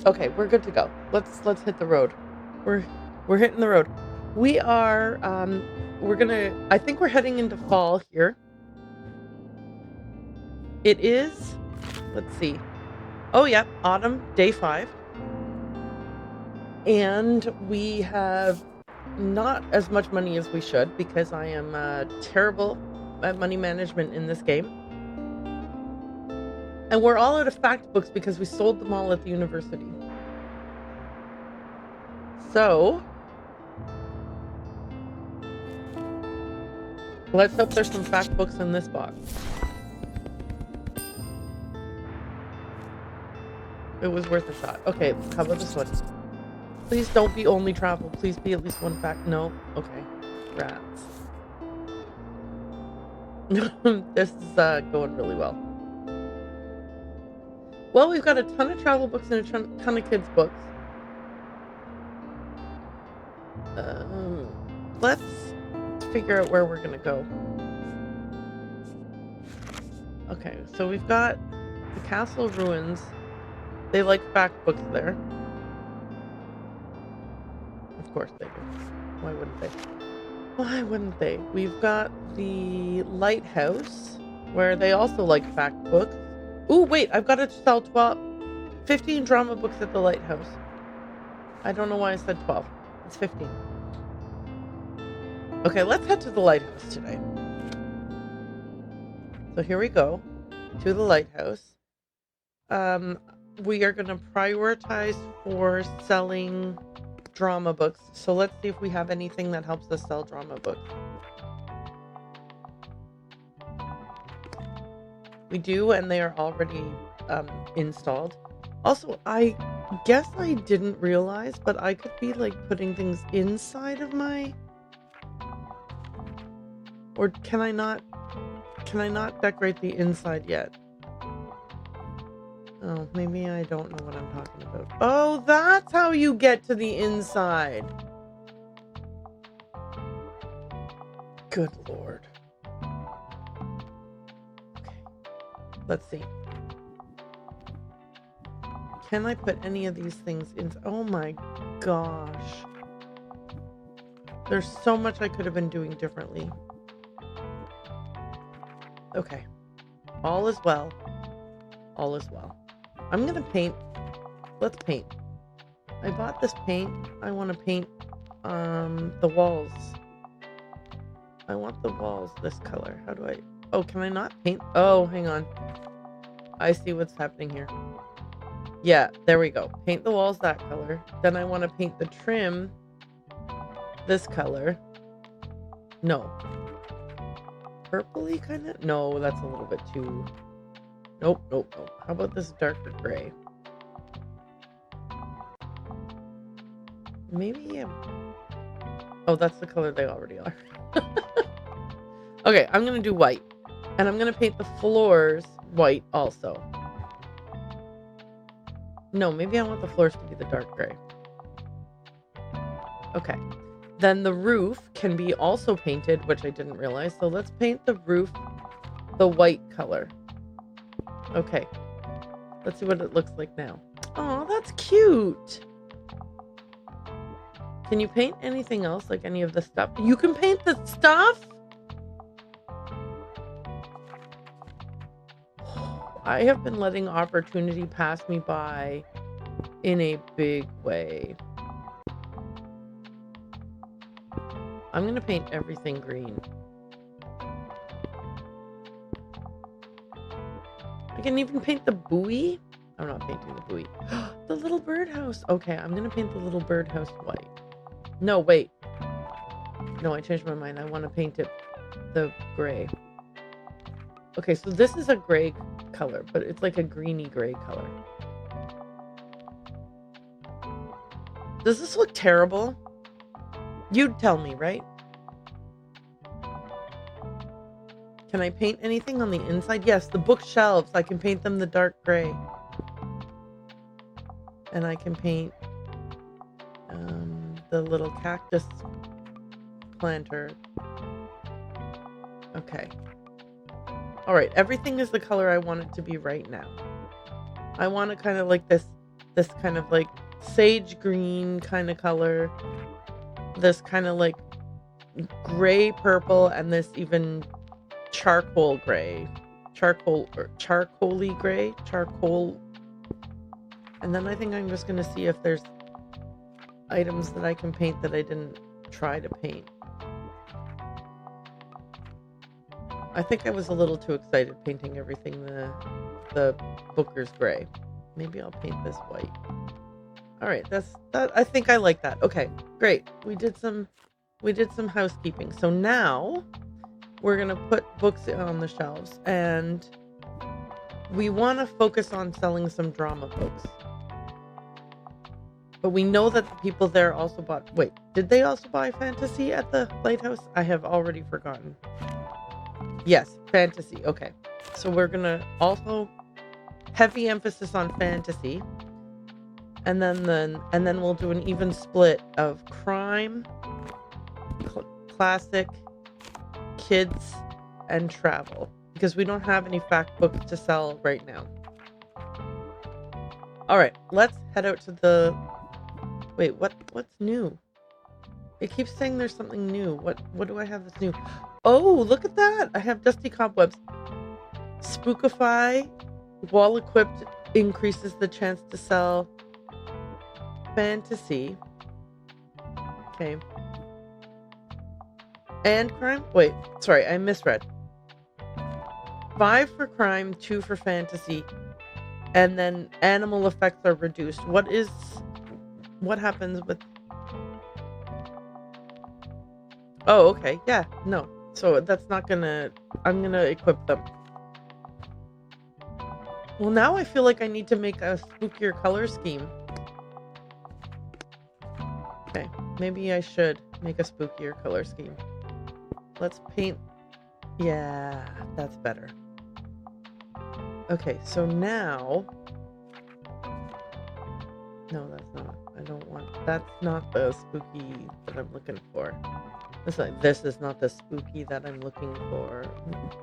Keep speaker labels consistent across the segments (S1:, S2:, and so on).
S1: Okay, we're good to go. Let's hit the road. We're we're hitting the road. We are we're gonna I think we're heading into fall here. It is, let's see. Oh yeah, autumn, day 5. And we have not as much money as we should because I am terrible at money management in this game. And we're all out of fact books because we sold them all at the university. So let's hope there's some fact books in this box. It was worth a shot. Okay, how about this one? Please don't be only travel. Please be at least one fact. No? Okay. Rats. This is going really well. Well, we've got a ton of travel books and a ton of kids' books. Let's figure out where we're gonna go. Okay, so we've got the castle ruins. They like fact books there. Of course they do. Why wouldn't they? Why wouldn't they? We've got the lighthouse, where they also like fact books. Ooh, wait, I've got to sell 15 drama books at the lighthouse. I don't know why I said 12. It's 15. Okay, let's head to the lighthouse today. So here we go, to the lighthouse. We are going to prioritize for selling drama books. So let's see if we have anything that helps us sell drama books. We do, and they are already installed. Also, I guess I didn't realize, but I could be like putting things inside of my... Or can I not decorate the inside yet? Oh, maybe I don't know what I'm talking about. Oh, that's how you get to the inside. Good Lord. Okay, let's see. Can I put any of these things in? Oh my gosh. There's so much I could have been doing differently. Okay. All is well. All is well. I'm gonna paint. Let's paint. I bought this paint. I want to paint the walls. I want the walls this color. How do I... Oh, can I not paint? Oh, hang on. I see what's happening here. Yeah, there we go. Paint the walls that color. Then I want to paint the trim this color. No. Purpley kind of? No, that's a little bit too... Nope. How about this darker gray? Maybe... Oh, that's the color they already are. Okay, I'm going to do white. And I'm going to paint the floors white also. No, maybe I want the floors to be the dark gray. Okay. Then the roof can be also painted, which I didn't realize. So let's paint the roof the white color. Okay. Let's see what it looks like now. Oh, that's cute. Can you paint anything else, like any of the stuff? You can paint the stuff? I have been letting opportunity pass me by in a big way. I'm going to paint everything green. I can even paint the buoy. I'm not painting the buoy. The little birdhouse. Okay, I'm going to paint the little birdhouse white. No, wait. No, I changed my mind. I want to paint it the gray. Okay, so this is a gray color, but it's like a greeny gray color. Does this look terrible? You'd tell me, right? Can I paint anything on the inside? Yes, the bookshelves. I can paint them the dark gray. And I can paint the little cactus planter. Okay. All right, everything is the color I want it to be right now. I want it kind of like this this kind of like sage green kind of color, this kind of like gray purple, and this even charcoal gray, charcoaly gray, charcoal. And then I think I'm just gonna see if there's items that I can paint that I didn't try to paint. I think I was a little too excited painting everything the Booker's gray. Maybe I'll paint this white. All right, that. I think I like that. Okay, great. We did some housekeeping. So now we're gonna put books on the shelves, and we want to focus on selling some drama books. But we know that the people there also bought. Wait, did they also buy fantasy at the lighthouse? I have already forgotten. Yes, fantasy. Okay, so we're gonna also heavy emphasis on fantasy, and then we'll do an even split of crime, classic, kids, and travel, because we don't have any fact books to sell right now. All right, let's head out to the. Wait, what's new? It keeps saying there's something new. What do I have that's new? Oh, look at that! I have Dusty Cobwebs. Spookify, wall equipped, increases the chance to sell. Fantasy. Okay. And crime? Wait, sorry, I misread. 5 for crime, 2 for fantasy, and then animal effects are reduced. What happens with... Oh, okay, yeah, no. So that's not gonna... I'm gonna equip them. Well, now I feel like I need to make a spookier color scheme. Okay, maybe I should make a spookier color scheme. Let's paint... Yeah, that's better. Okay, so now... No, that's not. I don't want... That's not the spooky that I'm looking for. This is not the spooky that I'm looking for.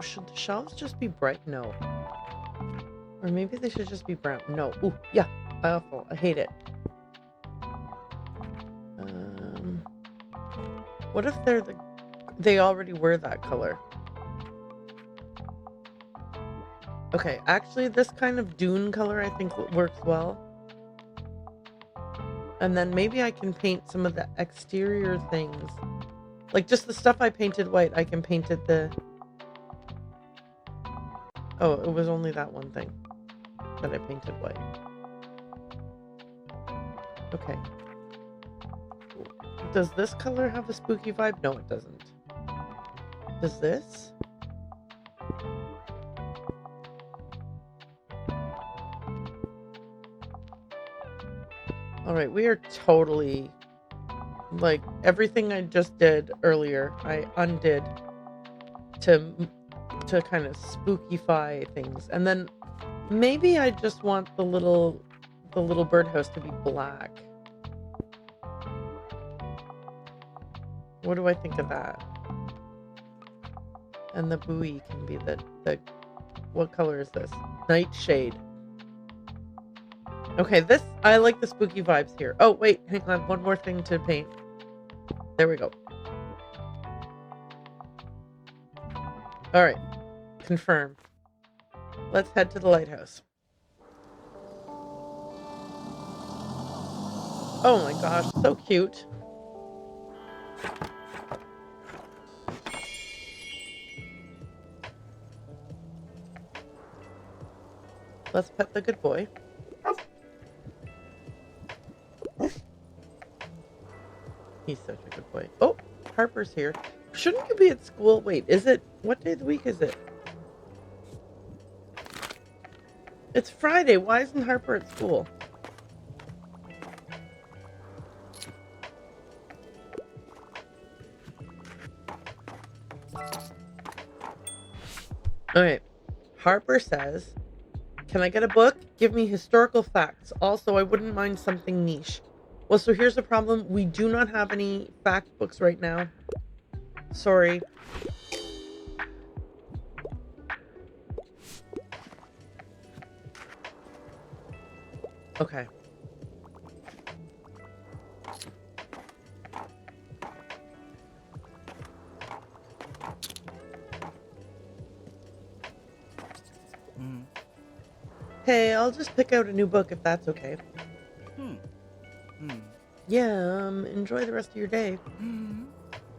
S1: Should the shelves just be bright? No. Or maybe they should just be brown. No. Ooh, yeah. Awful. I hate it. What if they already were that color? Okay, actually this kind of dune color I think works well. And then maybe I can paint some of the exterior things. Like just the stuff I painted white, I can paint it the... Oh, it was only that one thing that I painted white. Okay. Does this color have a spooky vibe? No, it doesn't. Does this? Alright, we are totally... Like, everything I just did earlier, I undid to kind of spookify things. And then maybe I just want the little birdhouse to be black. What do I think of that? And the buoy can be the what color is this? Nightshade. Okay, I like the spooky vibes here. Oh, wait, hang on. One more thing to paint. There we go. All right. Confirm. Let's head to the lighthouse. Oh my gosh, so cute. Let's pet the good boy. He's such a good boy. Oh, Harper's here. Shouldn't you be at school? Wait, is it? What day of the week is it? It's Friday. Why isn't Harper at school? Alright. Harper says, can I get a book? Give me historical facts. Also, I wouldn't mind something niche. Well, so here's the problem. We do not have any fact books right now. Sorry. Okay. Hey, I'll just pick out a new book if that's okay. Yeah, enjoy the rest of your day.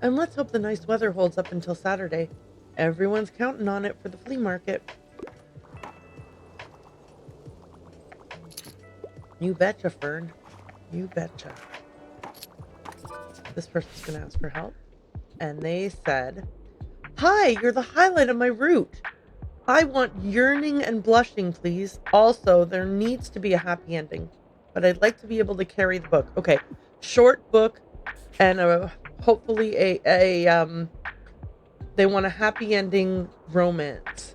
S1: And let's hope the nice weather holds up until Saturday. Everyone's counting on it for the flea market. You betcha, Fern. You betcha. This person's gonna ask for help. And they said, "Hi, you're the highlight of my route. I want yearning and blushing, please. Also, there needs to be a happy ending, but I'd like to be able to carry the book." Okay, short book, and hopefully they want a happy ending romance.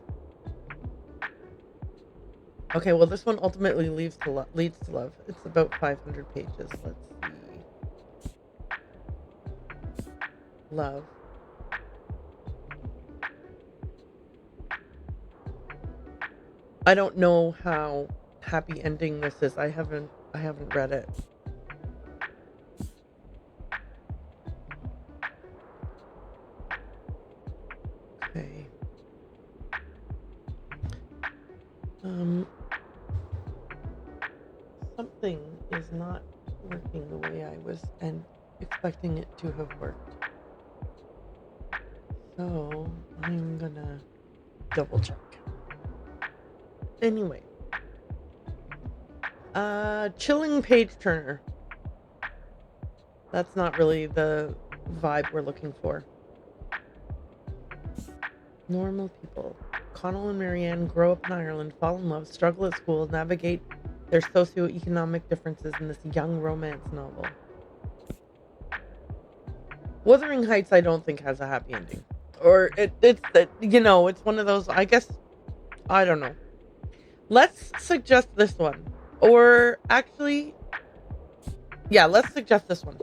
S1: Okay, well, this one ultimately leads to love. It's about 500 pages. Let's see. Love. I don't know how happy ending this is. I haven't read it. Okay. Something is not working the way I was expecting it to have worked. So I'm gonna double check. Anyway. Chilling page turner. That's not really the vibe we're looking for. Normal people. Connell and Marianne grow up in Ireland, fall in love, struggle at school, navigate their socioeconomic differences in this young romance novel. Wuthering Heights, I don't think has a happy ending. Or it's one of those, I guess, I don't know. Let's suggest this one. Or actually, yeah, let's suggest this one.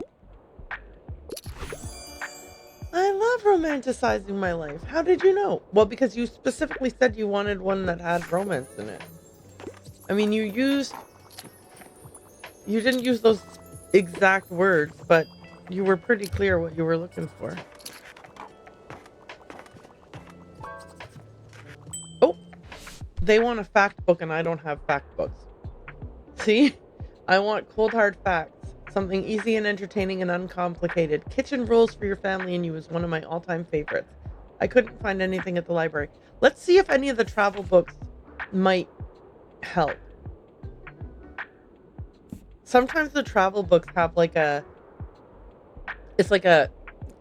S1: I love romanticizing my life. How did you know? Well, because you specifically said you wanted one that had romance in it. I mean, you didn't use those exact words, but you were pretty clear what you were looking for. Oh, they want a fact book and I don't have fact books. See? I want cold hard facts. Something easy and entertaining and uncomplicated. Kitchen Rules for Your Family and You is one of my all-time favorites. I couldn't find anything at the library. Let's see if any of the travel books might help. Sometimes the travel books have it's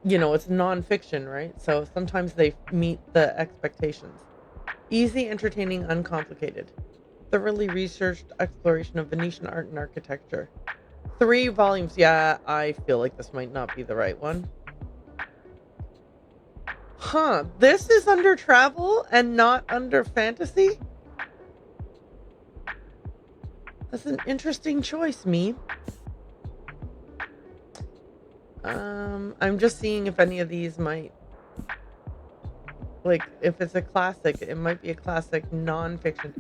S1: nonfiction, right? So sometimes they meet the expectations. Easy, entertaining, uncomplicated. Thoroughly researched exploration of Venetian art and architecture. 3 volumes. Yeah, I feel like this might not be the right one. Huh. This is under travel and not under fantasy? That's an interesting choice, me. I'm just seeing if any of these might... Like, if it's a classic, it might be a classic non-fiction.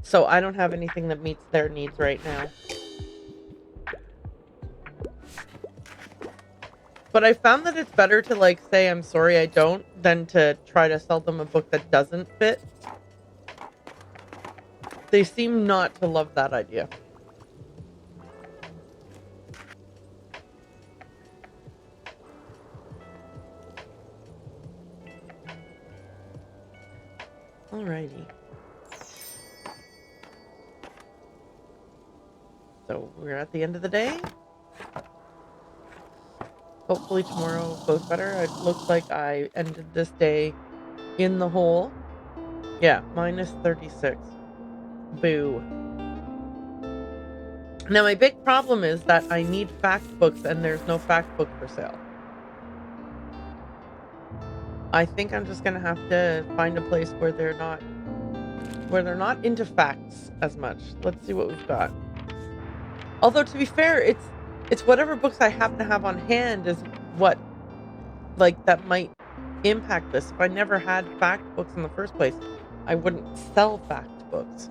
S1: So I don't have anything that meets their needs right now. But I found that it's better to, say, I'm sorry I don't, than to try to sell them a book that doesn't fit. They seem not to love that idea. Alrighty. So we're at the end of the day. Hopefully tomorrow goes better. It looks like I ended this day in the hole. Yeah, minus 36. Boo. Now my big problem is that I need fact books and there's no fact book for sale. I think I'm just gonna have to find a place where they're not into facts as much. Let's see what we've got. Although to be fair, it's whatever books I happen to have on hand is what that might impact this. If I never had fact books in the first place, I wouldn't sell fact books.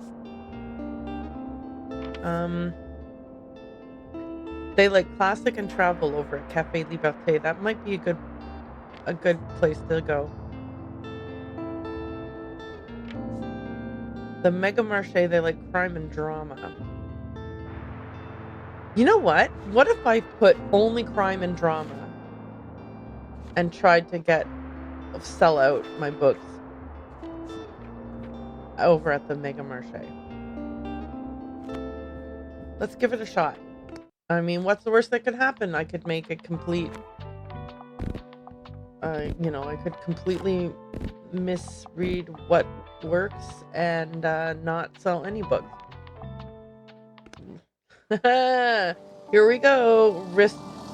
S1: They like classic and travel over at Café Liberté. That might be a good place to go. The Mega Marché, they like crime and drama. You know what? What if I put only crime and drama and tried to sell out my books over at the Mega Marché? Let's give it a shot. I mean, what's the worst that could happen? I could make a complete, I could completely misread what works and not sell any books. Here we go.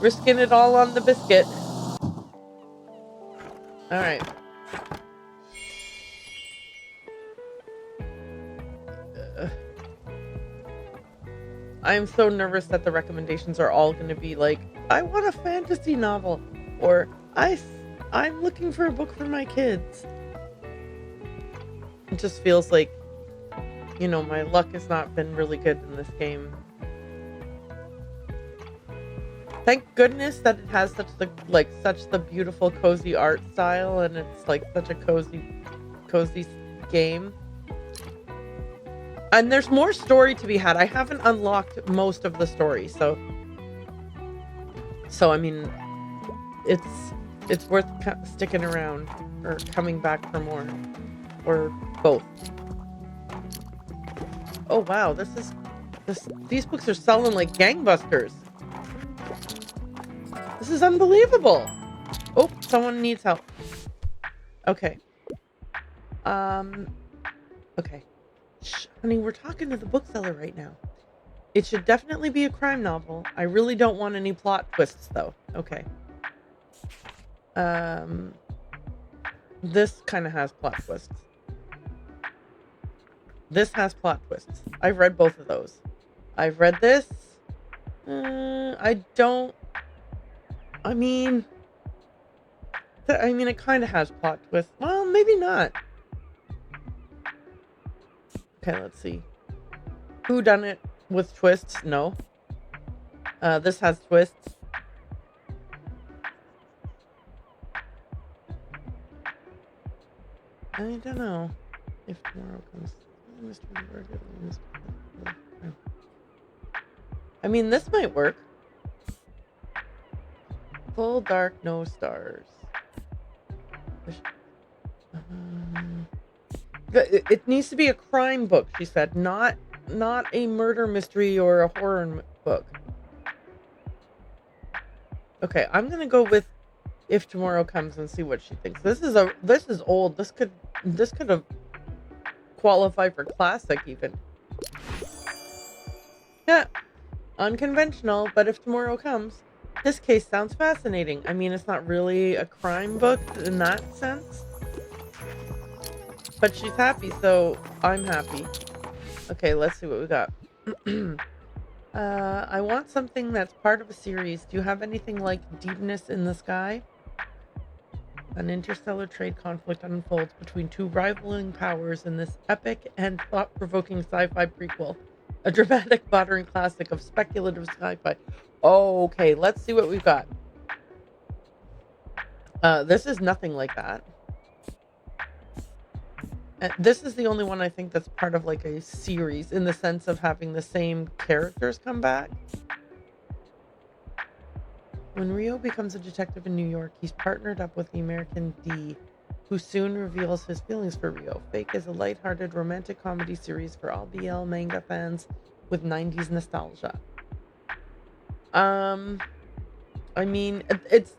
S1: Risking it all on the biscuit. All right. I'm so nervous that the recommendations are all going to be like, I want a fantasy novel, or I'm looking for a book for my kids. It just feels like, my luck has not been really good in this game. Thank goodness that it has such the beautiful cozy art style, and it's like such a cozy game. And there's more story to be had. I haven't unlocked most of the story, so I mean, it's worth sticking around or coming back for more, or both. Oh wow, these books are selling like gangbusters. This is unbelievable. Oh, someone needs help. Okay. Okay. Shh, honey, we're talking to the bookseller right now. It should definitely be a crime novel. I really don't want any plot twists, though. Okay. This kind of has plot twists. This has plot twists. I've read both of those. I've read this. I mean, it kind of has plot twists. Well, maybe not. Okay, let's see. Who done it with twists? No. This has twists. I don't know if tomorrow comes. I mean, this might work. Full dark, no stars. It needs to be a crime book, she said, not a murder mystery or a horror book. Okay, I'm gonna go with If Tomorrow Comes and see what she thinks. This is old. This could have qualified for classic even. Yeah, unconventional, but If Tomorrow Comes. This case sounds fascinating. I mean, it's not really a crime book in that sense. But she's happy, so I'm happy. Okay, let's see what we got. I want something that's part of a series. Do you have anything like Deepness in the Sky? An interstellar trade conflict unfolds between two rivaling powers in this epic and thought-provoking sci-fi prequel. A dramatic modern classic of speculative sci-fi. Oh, okay, let's see what we've got. This is nothing like that. This is the only one I think that's part of like a series in the sense of having the same characters come back. When Rio becomes a detective in New York, he's partnered up with the American D, who soon reveals his feelings for Rio. Fake is a lighthearted romantic comedy series for all BL manga fans with 90s nostalgia. I mean, it's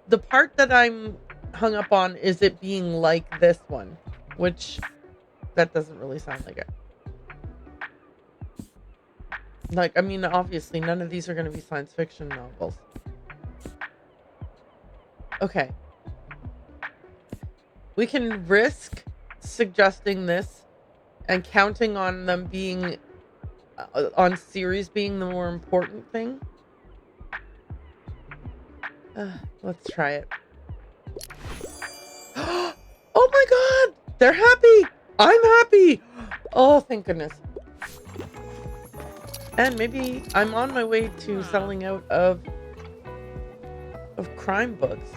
S1: the part that I'm hung up on is it being like this one, which that doesn't really sound like it. Like, I mean, obviously none of these are going to be science fiction novels. Okay. We can risk suggesting this and counting on them being on series being the more important thing. Let's try it. Oh my god! They're happy! I'm happy! Oh, thank goodness. And maybe I'm on my way to selling out of crime books.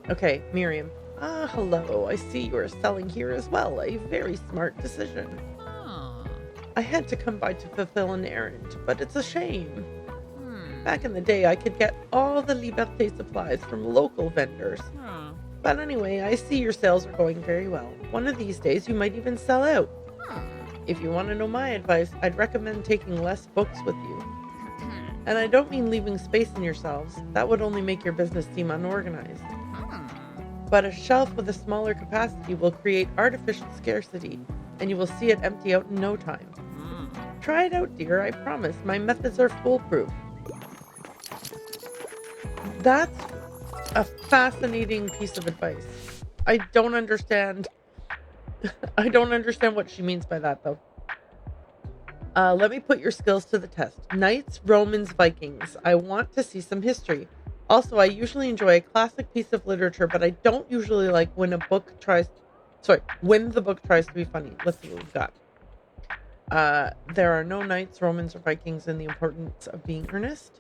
S1: Okay, Miriam. Ah, hello. I see you are selling here as well. A very smart decision. I had to come by to fulfill an errand, but it's a shame. Back in the day, I could get all the Liberté supplies from local vendors. But anyway, I see your sales are going very well. One of these days, you might even sell out. If you want to know my advice, I'd recommend taking less books with you. And I don't mean leaving space in your shelves. That would only make your business seem unorganized. But a shelf with a smaller capacity will create artificial scarcity, and you will see it empty out in no time. Try it out, dear, I promise. My methods are foolproof. That's a fascinating piece of advice. I don't understand. I don't understand what she means by that, though. Let me put your skills to the test. Knights, Romans, Vikings. I want to see some history. Also, I usually enjoy a classic piece of literature, but I don't usually like when the book tries to be funny. Let's see what we've got. There are no knights, Romans, or Vikings in the importance of being earnest.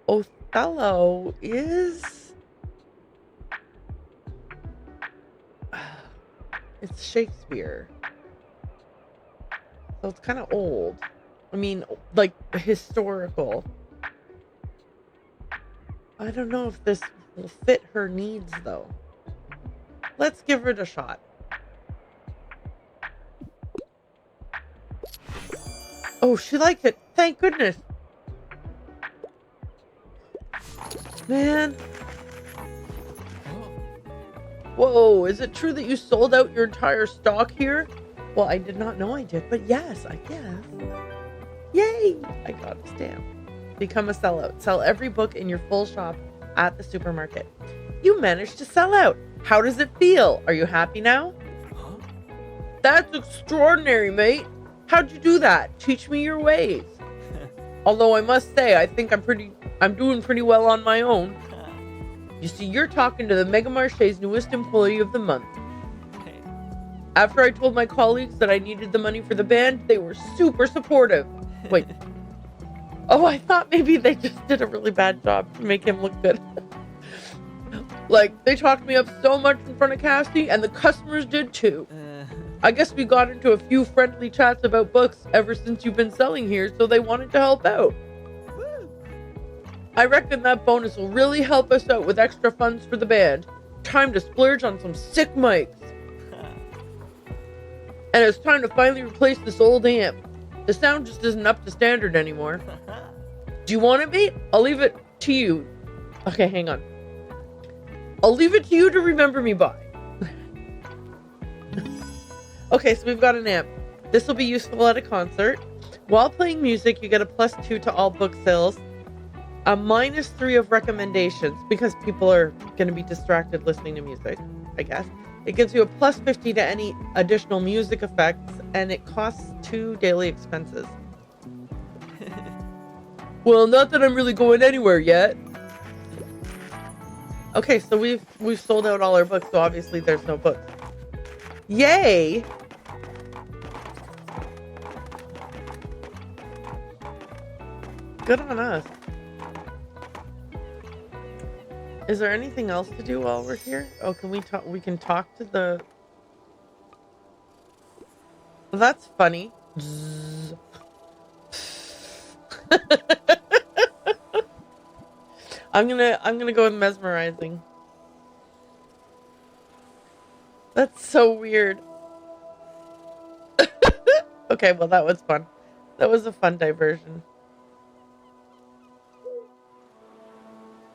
S1: Othello is... It's Shakespeare. So it's kind of old. I mean, like, historical. I don't know if this will fit her needs, though. Let's give it a shot. Oh, she liked it. Thank goodness. Man. Whoa, is it true that you sold out your entire stock here? Well, I did not know I did, but yes, I guess. Yay! I got a stamp. Become a sellout. Sell every book in your full shop at the supermarket. You managed to sell out. How does it feel? Are you happy now? That's extraordinary, mate. How'd you do that? Teach me your ways. Although I must say, I think I'm doing pretty well on my own. You see, you're talking to the Mega Marché's newest employee of the month. After I told my colleagues that I needed the money for the band, they were super supportive. Wait. Oh, I thought maybe they just did a really bad job to make him look good. Like, they talked me up so much in front of Cassie, and the customers did too. I guess we got into a few friendly chats about books ever since you've been selling here, so they wanted to help out. I reckon that bonus will really help us out with extra funds for the band. Time to splurge on some sick mics. And it's time to finally replace this old amp. The sound just isn't up to standard anymore. Do you want it, mate? I'll leave it to you. Okay, hang on. I'll leave it to you to remember me by. Okay, so we've got an amp. This will be useful at a concert. While playing music, you get a +2 to all book sales. A -3 of recommendations, because people are going to be distracted listening to music, I guess. It gives you a +50 to any additional music effects, and it costs 2 daily expenses. Well, not that I'm really going anywhere yet. Okay, so we've sold out all our books, so obviously there's no books. Yay! Good on us. Is there anything else to do while we're here? Oh, can we talk? We can talk to the... Well, that's funny. I'm gonna go with mesmerizing. That's so weird. Okay, well, that was fun. That was a fun diversion.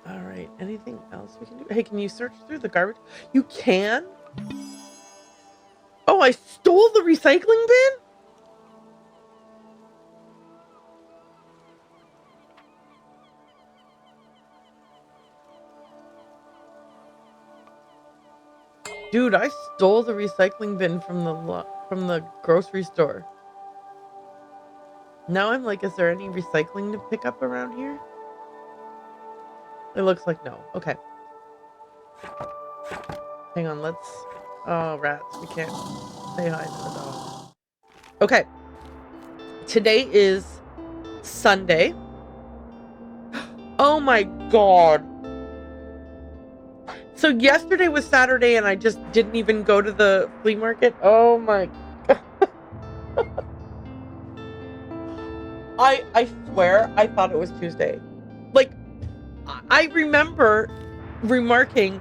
S1: All right, anything else we can do? Hey, can you search through the garbage? You can? Oh, I stole the recycling bin? Dude, I stole the recycling bin from the grocery store. Now I'm like, is there any recycling to pick up around here? It looks like no. Okay. Hang on, let's... Oh, rats. We can't say hi to the dog. Okay. Today is Sunday. Oh my god. So yesterday was Saturday and I just didn't even go to the flea market. Oh my god. I swear I thought it was Tuesday. Like, I remember remarking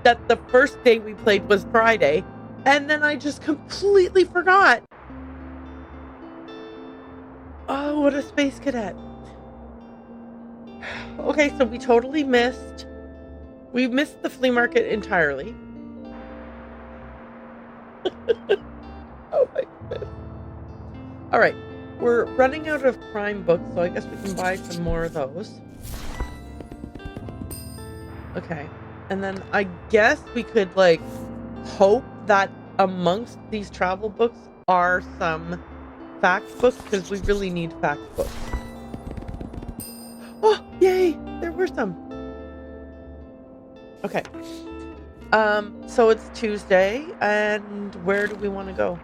S1: that the first day we played was Friday, and then I just completely forgot. Oh, what a space cadet. Okay, so we totally missed. We missed the flea market entirely. Oh my goodness. All right, we're running out of crime books, so I guess we can buy some more of those. Okay, and then I guess we could, like, hope that amongst these travel books are some fact books, because we really need fact books. Oh, yay! There were some. Okay. So it's Tuesday, and where do we want to go?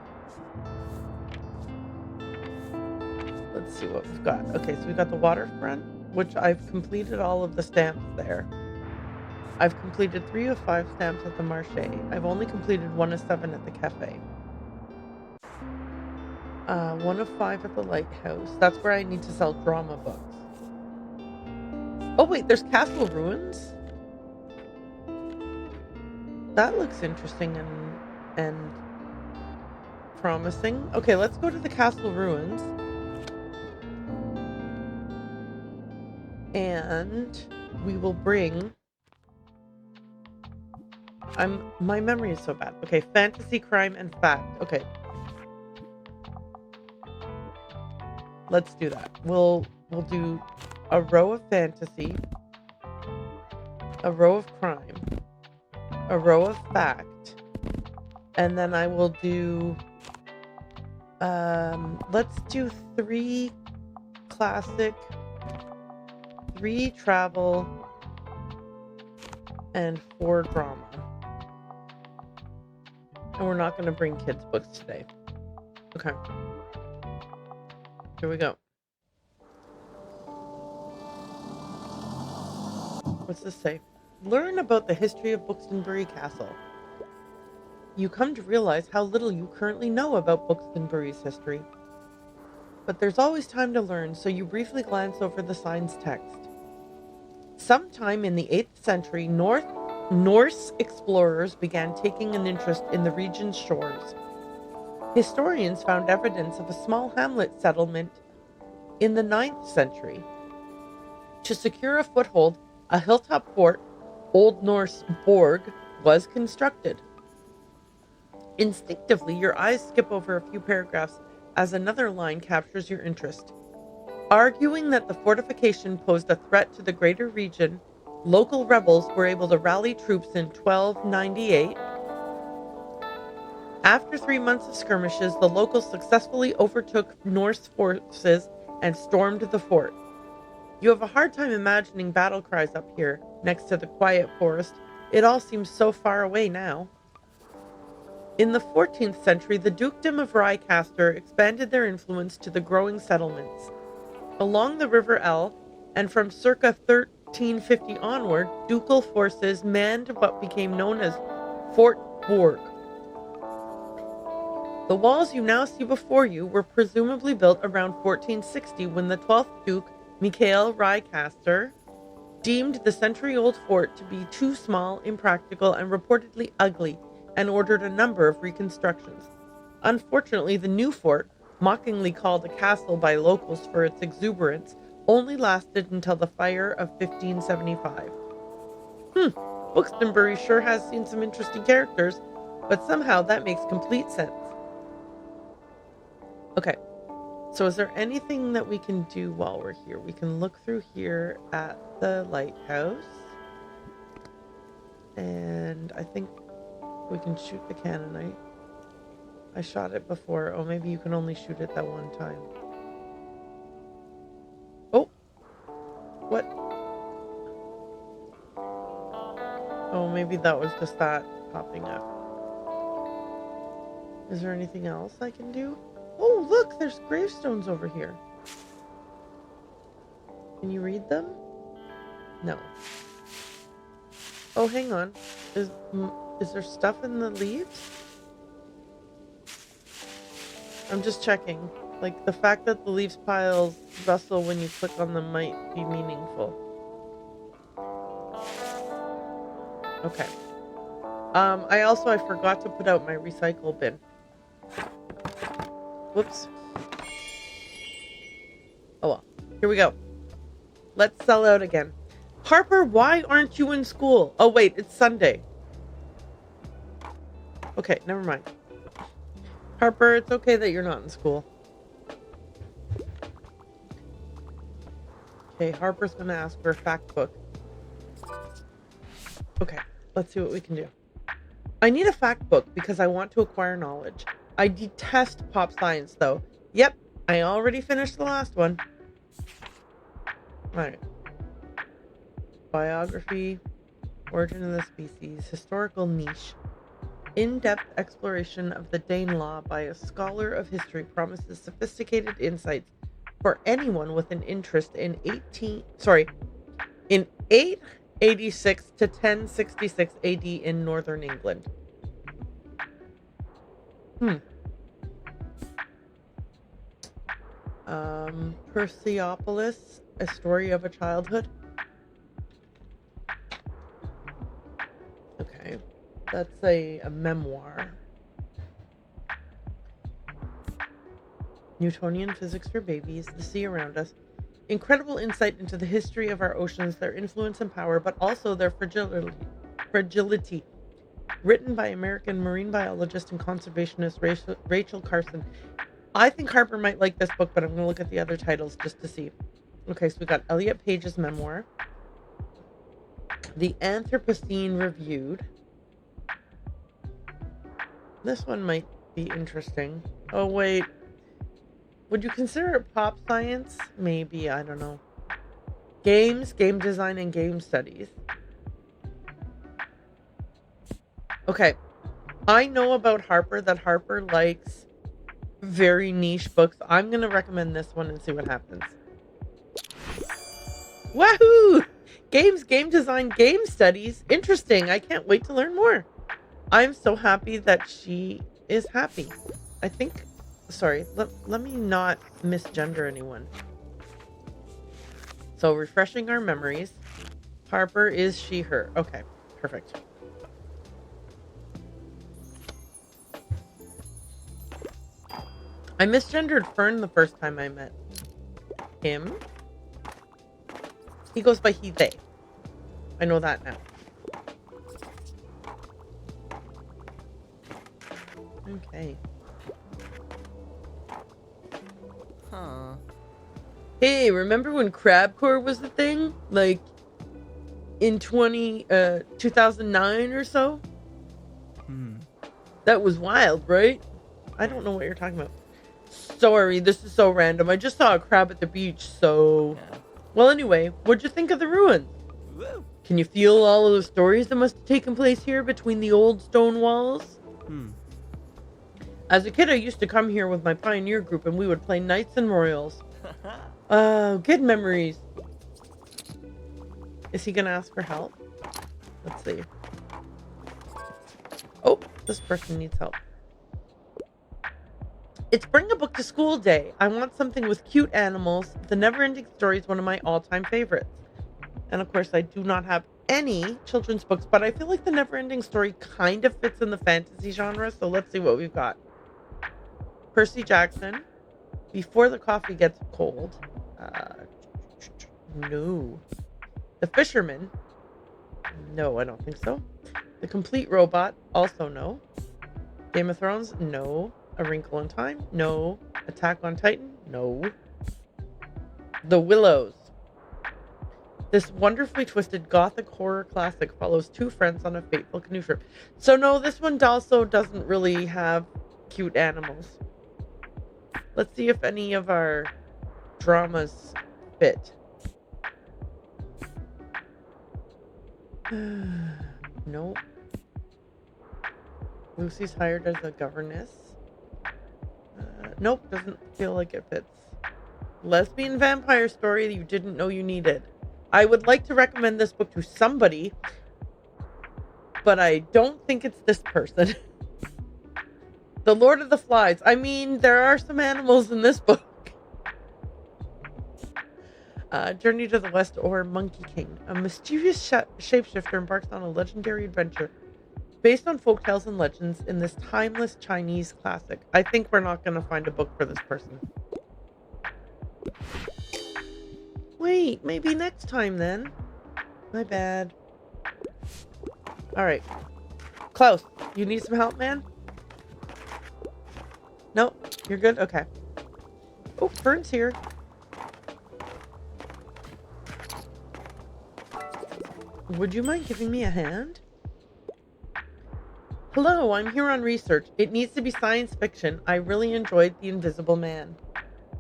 S1: Let's see what we've got. Okay, so we've got the waterfront, which I've completed all of the stamps there. I've completed 3 of 5 stamps at the Marché. I've only completed 1 of 7 at the cafe. 1 of 5 at the lighthouse. That's where I need to sell drama books. Oh wait, there's Castle Ruins? That looks interesting and promising. Okay, let's go to the Castle Ruins. And we will bring... my memory is so bad. Okay, fantasy, crime, and fact. Okay. Let's do that. We'll do a row of fantasy, a row of crime, a row of fact, and then I will do let's do 3 classic, 3 travel, and 4 drama. And we're not going to bring kids' books today. Okay. Here we go. What's this say? Learn about the history of Bookstonbury Castle. You come to realize how little you currently know about Bookstonbury's history. But there's always time to learn, so you briefly glance over the sign's text. Sometime in the 8th century, Norse explorers began taking an interest in the region's shores. Historians found evidence of a small hamlet settlement in the 9th century. To secure a foothold, a hilltop fort, Old Norse borg, was constructed. Instinctively, your eyes skip over a few paragraphs as another line captures your interest. Arguing that the fortification posed a threat to the greater region, local rebels were able to rally troops in 1298. After 3 months of skirmishes, the locals successfully overtook Norse forces and stormed the fort. You have a hard time imagining battle cries up here, next to the quiet forest. It all seems so far away now. In the 14th century, the dukedom of Riecaster expanded their influence to the growing settlements. Along the River El, and from circa 1350 onward, ducal forces manned what became known as Fort Bourg. The walls you now see before you were presumably built around 1460 when the 12th Duke, Michael Riecaster, deemed the century-old fort to be too small, impractical, and reportedly ugly, and ordered a number of reconstructions. Unfortunately, the new fort, mockingly called a castle by locals for its exuberance, only lasted until the fire of 1575. Bookstonbury sure has seen some interesting characters, but somehow that makes complete sense. Okay, so is there anything that we can do while we're here? We can look through here at the lighthouse. And I think we can shoot the cannonite. I shot it before. Oh, maybe you can only shoot it that one time. Oh! What? Oh, maybe that was just that popping up. Is there anything else I can do? Oh, look! There's gravestones over here. Can you read them? No. Oh, hang on. Is there stuff in the leaves? I'm just checking. Like, the fact that the leaves piles rustle when you click on them might be meaningful. Okay. I forgot to put out my recycle bin. Whoops. Oh well. Here we go. Let's sell out again. Harper, why aren't you in school? Oh wait, it's Sunday. Okay, never mind. Harper, it's okay that you're not in school. Okay, Harper's gonna ask for a fact book. Okay, let's see what we can do. I need a fact book because I want to acquire knowledge. I detest pop science though. Yep, I already finished the last one. Alright. Biography, origin of the species, historical niche. In-depth exploration of the Danelaw by a scholar of history promises sophisticated insights for anyone with an interest in 886 to 1066 AD in northern England. Persepolis, a story of a childhood. Okay, that's a memoir. Newtonian physics for babies, the sea around us. Incredible insight into the history of our oceans, their influence and power, but also their fragility. Written by American marine biologist and conservationist Rachel Carson. I think Harper might like this book, but I'm going to look at the other titles just to see. Okay, so we got Elliot Page's memoir. The Anthropocene Reviewed. This one might be interesting. Oh, wait. Would you consider it pop science? Maybe, I don't know. Games, game design, and game studies. Okay. I know about Harper that Harper likes very niche books. I'm going to recommend this one and see what happens. Wahoo! Games, game design, game studies. Interesting. I can't wait to learn more. I'm so happy that she is happy. I think... Sorry, let me not misgender anyone. So, refreshing our memories. Harper is she, her. Okay, perfect. I misgendered Fern the first time I met him. He goes by he, they. I know that now. Okay.
S2: Huh.
S1: Hey, remember when crabcore was the thing? Like, in 2009 or so? That was wild, right? I don't know what you're talking about. Sorry, this is so random. I just saw a crab at the beach, so...
S2: Yeah.
S1: Well, anyway, what'd you think of the ruins?
S2: Woo.
S1: Can you feel all of the stories that must have taken place here between the old stone walls? As a kid, I used to come here with my pioneer group and we would play knights and royals. Good memories. Is he gonna ask for help? Let's see. Oh, this person needs help. It's Bring a Book to School Day. I want something with cute animals. The Never-Ending Story is one of my all-time favorites. And of course, I do not have any children's books, but I feel like The Never-Ending Story kind of fits in the fantasy genre, so let's see what we've got. Percy Jackson, Before the Coffee Gets Cold. No. The Fisherman. No, I don't think so. The Complete Robot. Also no. Game of Thrones. No. A Wrinkle in Time. No. Attack on Titan. No. The Willows. This wonderfully twisted gothic horror classic follows two friends on a fateful canoe trip. So no, this one also doesn't really have cute animals. Let's see if any of our dramas fit. Nope. Lucy's hired as a governess. Nope, doesn't feel like it fits. Lesbian vampire story that you didn't know you needed. I would like to recommend this book to somebody, but I don't think it's this person. The Lord of the Flies. I mean, there are some animals in this book. Journey to the West or Monkey King. A mischievous shapeshifter embarks on a legendary adventure based on folktales and legends in this timeless Chinese classic. I think we're not going to find a book for this person. Wait, maybe next time then. My bad. Alright. Klaus, you need some help, man? No? You're good? Okay. Oh, Fern's here. Would you mind giving me a hand? Hello, I'm here on research. It needs to be science fiction. I really enjoyed The Invisible Man.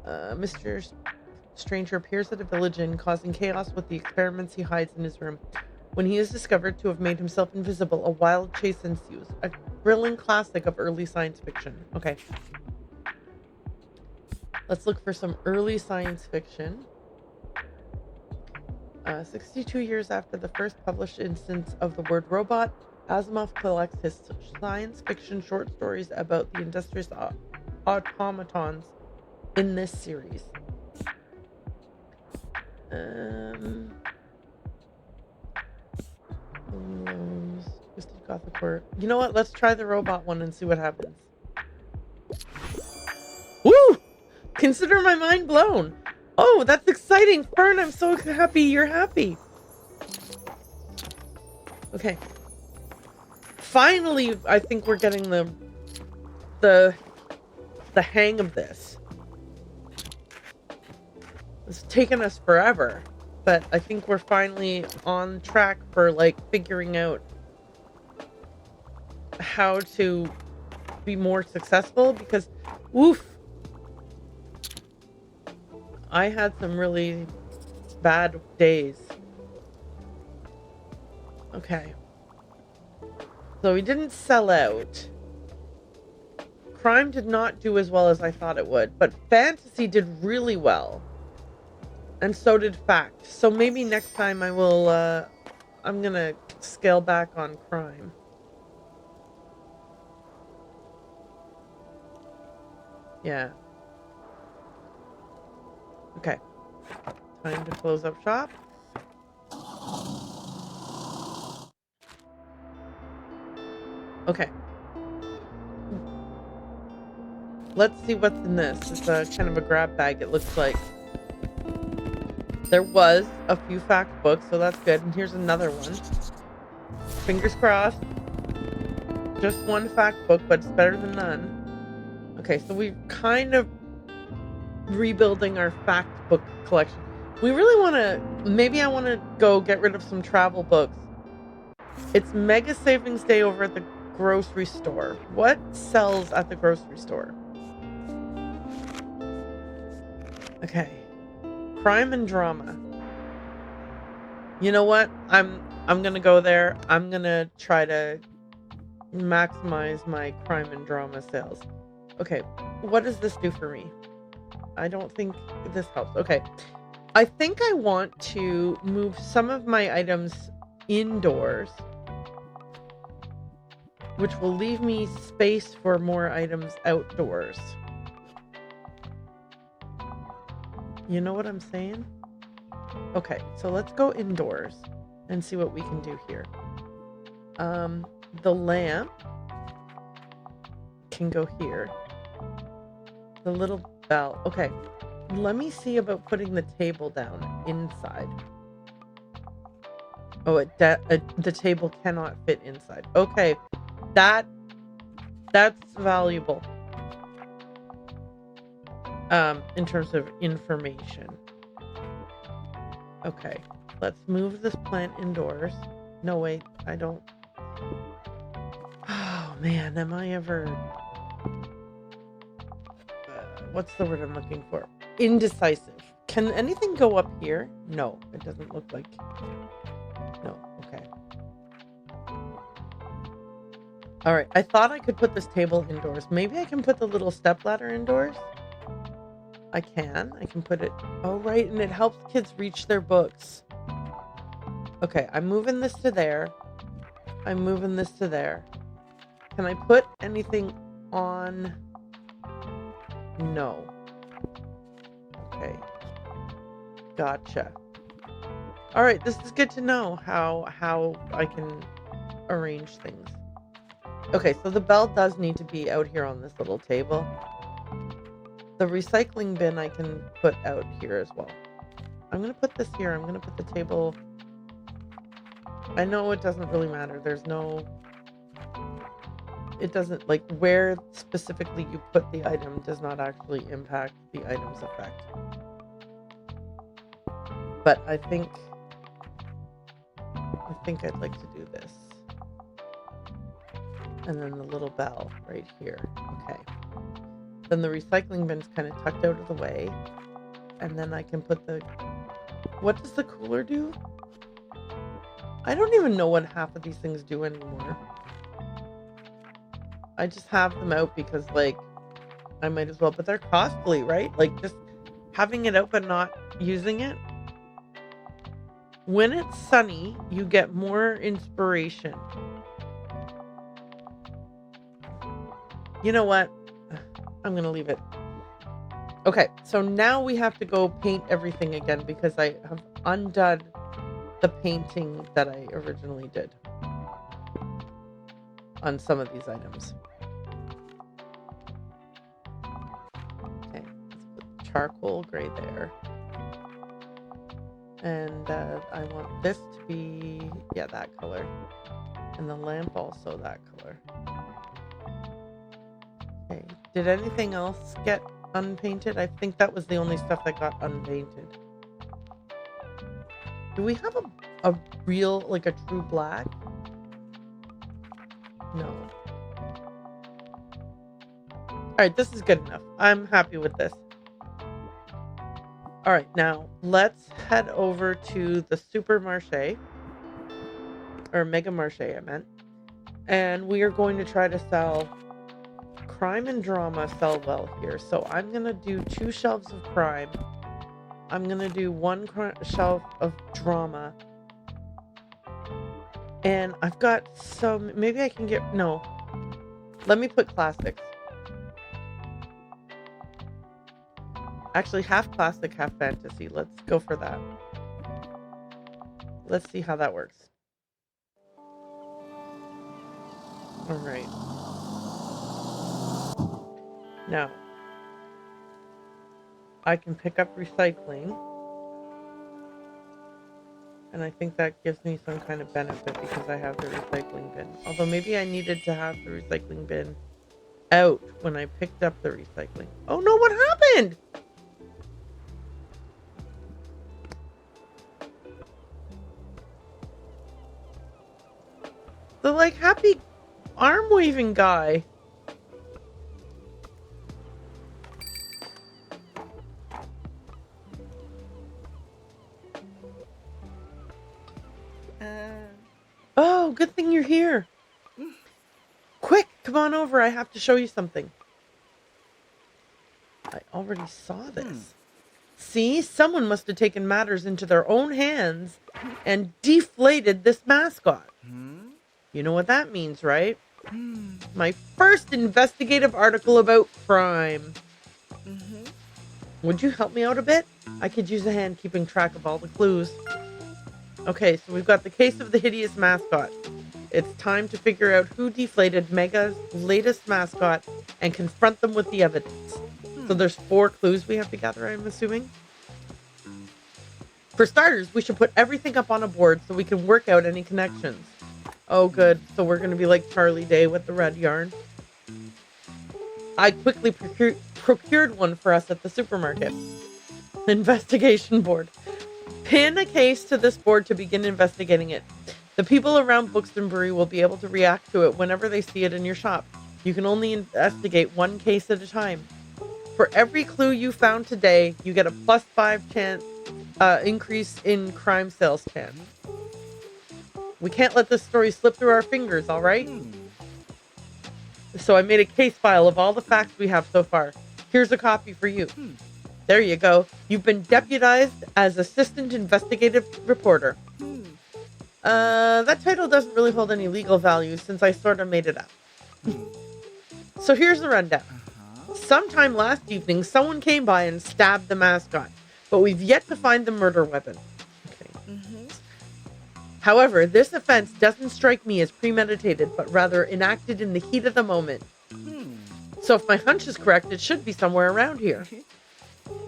S1: Mr. Stranger appears at a village inn, causing chaos with the experiments he hides in his room. When he is discovered to have made himself invisible, a wild chase ensues. A thrilling classic of early science fiction. Okay. Let's look for some early science fiction. 62 years after the first published instance of the word robot, Asimov collects his science fiction short stories about the industrious automatons in this series. Twisted Gothic Horror. You know what? Let's try the robot one and see what happens. Woo! Consider my mind blown. Oh, that's exciting, Fern. I'm so happy you're happy. Okay. Finally, I think we're getting the hang of this. It's taken us forever, but I think we're finally on track for like figuring out how to be more successful, because woof, I had some really bad days. Okay. So we didn't sell out. Crime did not do as well as I thought it would, but fantasy did really well. And so did fact. So maybe next time I will, I'm gonna scale back on crime. Yeah. Okay. Time to close up shop. Okay. Let's see what's in this. It's a kind of a grab bag, it looks like. There was a few fact books, so that's good. And here's another one. Fingers crossed. Just one fact book, but it's better than none. Okay, so we're kind of rebuilding our fact book collection. We really want to... Maybe I want to go get rid of some travel books. It's Mega Savings Day over at the grocery store. What sells at the grocery store? Okay. Crime and drama. You know what? I'm gonna go there. I'm gonna try to maximize my crime and drama sales. Okay, what does this do for me? I don't think this helps. Okay, I think I want to move some of my items indoors, which will leave me space for more items outdoors. You know what I'm saying? Okay, so let's go indoors and see what we can do here. The lamp can go here. The little bell. Okay, let me see about putting the table down inside. Oh, the table cannot fit inside. Okay, that's valuable. In terms of information. Okay, let's move this plant indoors. No, wait, I don't. Oh man, am I ever... what's the word I'm looking for? Indecisive. Can anything go up here? No, it doesn't look like... No, okay. Alright, I thought I could put this table indoors. Maybe I can put the little stepladder indoors? I can put it... Oh, right, and it helps kids reach their books. Okay, I'm moving this to there. I'm moving this to there. Can I put anything on? No. Okay. Gotcha. All right, this is good to know how I can arrange things. Okay, so the bell does need to be out here on this little table. The recycling bin I can put out here as well. I'm going to put this here. I'm going to put the table... I know it doesn't really matter. There's no... It doesn't... Like, where specifically you put the item does not actually impact the item's effect. But I think I'd like to do this. And then the little bell right here. Okay. Then the recycling bin's kind of tucked out of the way. And then I can put the... What does the cooler do? I don't even know what half of these things do anymore. I just have them out because, like, I might as well. But they're costly, right? Like, just having it out but not using it. When it's sunny, you get more inspiration. You know what? I'm going to leave it. Okay, so now we have to go paint everything again because I have undone the painting that I originally did on some of these items. Okay, let's put charcoal gray there. And I want this to be, yeah, that color. And the lamp also that color. Okay, did anything else get unpainted? I think that was the only stuff that got unpainted. Do we have a real, like a true black? No. Alright, this is good enough. I'm happy with this. Alright, now let's head over to the Supermarché. Or Mega Marché, I meant. And we are going to try to sell... Crime and drama sell well here. So I'm going to do 2 shelves of crime. I'm going to do 1 shelf of drama. And I've got some... Maybe I can get... No. Let me put classics. Actually, half classic, half fantasy. Let's go for that. Let's see how that works. All right. Now, I can pick up recycling. And I think that gives me some kind of benefit because I have the recycling bin. Although maybe I needed to have the recycling bin out when I picked up the recycling. Oh no, what happened? The, like, happy arm waving guy. Oh, good thing you're here. Quick, come on over. I have to show you something. I already saw this. See, someone must have taken matters into their own hands and deflated this mascot. You know what that means, right? My first investigative article about crime. Would you help me out a bit? I could use a hand keeping track of all the clues. Okay, so we've got the case of the hideous mascot. It's time to figure out who deflated Mega's latest mascot and confront them with the evidence. So there's 4 clues we have to gather, I'm assuming. For starters, we should put everything up on a board so we can work out any connections. Oh, good. So we're going to be like Charlie Day with the red yarn. I quickly procured one for us at the supermarket. Investigation board. Pin a case to this board to begin investigating it. The people around Bookstonbury will be able to react to it whenever they see it in your shop. You can only investigate 1 case at a time. For every clue you found today, you get a +5 chance increase in crime sales chance. We can't let this story slip through our fingers, all right? So I made a case file of all the facts we have so far. Here's a copy for you. There you go. You've been deputized as assistant investigative reporter. That title doesn't really hold any legal value since I sort of made it up. So here's the rundown.
S2: Uh-huh.
S1: Sometime last evening, someone came by and stabbed the mascot, but we've yet to find the murder weapon. Okay.
S2: Mm-hmm.
S1: However, this offense doesn't strike me as premeditated, but rather enacted in the heat of the moment. So if my hunch is correct, it should be somewhere around here.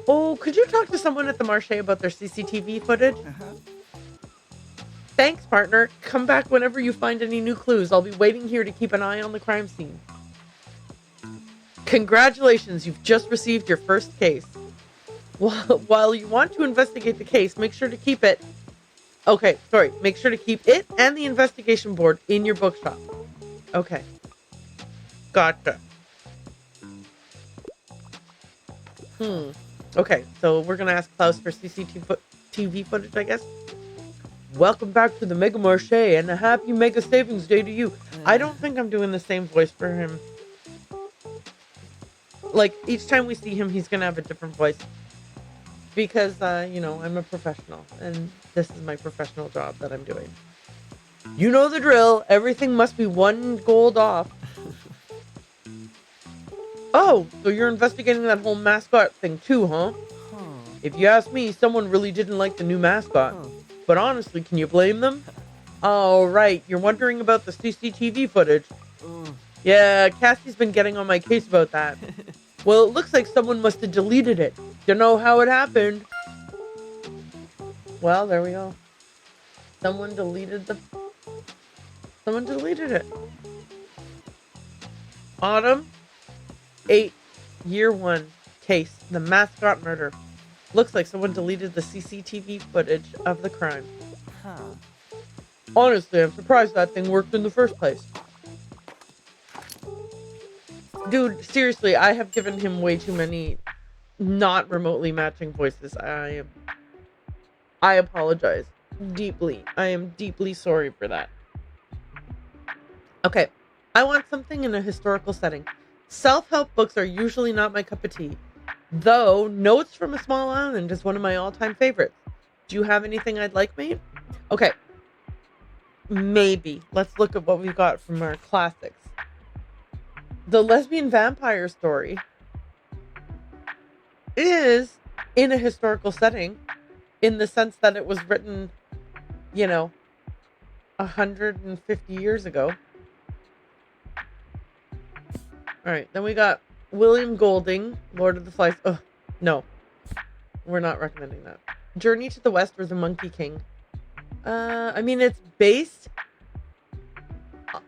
S1: Oh, could you talk to someone at the Marché about their CCTV footage?
S2: Uh-huh.
S1: Thanks, partner. Come back whenever you find any new clues. I'll be waiting here to keep an eye on the crime scene. Congratulations, you've just received your first case. While you want to investigate the case, make sure to keep it... Okay, sorry. Make sure to keep it and the investigation board in your bookshop. Okay. Gotcha. Okay, so we're gonna ask Klaus for CCTV footage, I guess. Welcome back to the Mega Marché and a happy Mega Savings Day to you. I don't think I'm doing the same voice for him. Like, each time we see him, he's gonna have a different voice. Because, you know, I'm a professional, and this is my professional job that I'm doing. You know the drill. Everything must be 1 gold off. Oh, so you're investigating that whole mascot thing too, huh? If you ask me, someone really didn't like the new mascot. But honestly, can you blame them? Oh, right. You're wondering about the CCTV footage. Yeah, Cassie's been getting on my case about that. Well, it looks like someone must have deleted it. Don't know how it happened. Well, there we go. Someone deleted it. Autumn 8, Year 1, case, the mascot murder. Looks like someone deleted the CCTV footage of the crime. Honestly, I'm surprised that thing worked in the first place. Dude, seriously, I have given him way too many not remotely matching voices. I apologize deeply. I am deeply sorry for that. Okay, I want something in a historical setting. Self-help books are usually not my cup of tea, though Notes from a Small Island is one of my all-time favorites. Do you have anything I'd like, mate? Okay, maybe. Let's look at what we've got from our classics. The Lesbian Vampire Story is in a historical setting in the sense that it was written, you know, 150 years ago. All right, then we got William Golding, Lord of the Flies. Oh, no. We're not recommending that. Journey to the West or The Monkey King. I mean, it's based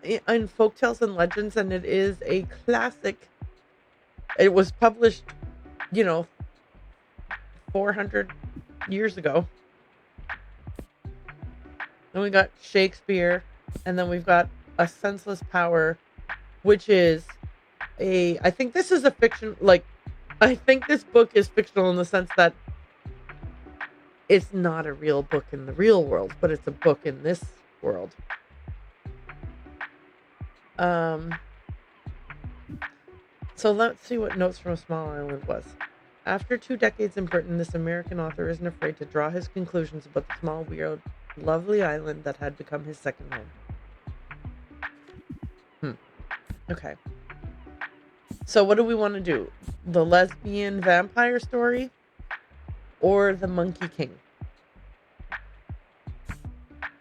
S1: in folktales and legends, and it is a classic. It was published, you know, 400 years ago. Then we got Shakespeare, and then we've got A Senseless Power, which is I think this is a fiction, like, I think this book is fictional in the sense that it's not a real book in the real world, but it's a book in this world. So let's see what Notes from a Small Island was. After 2 decades in Britain, this American author isn't afraid to draw his conclusions about the small, weird, lovely island that had become his second home. Okay. So what do we want to do? The Lesbian Vampire Story or The Monkey King?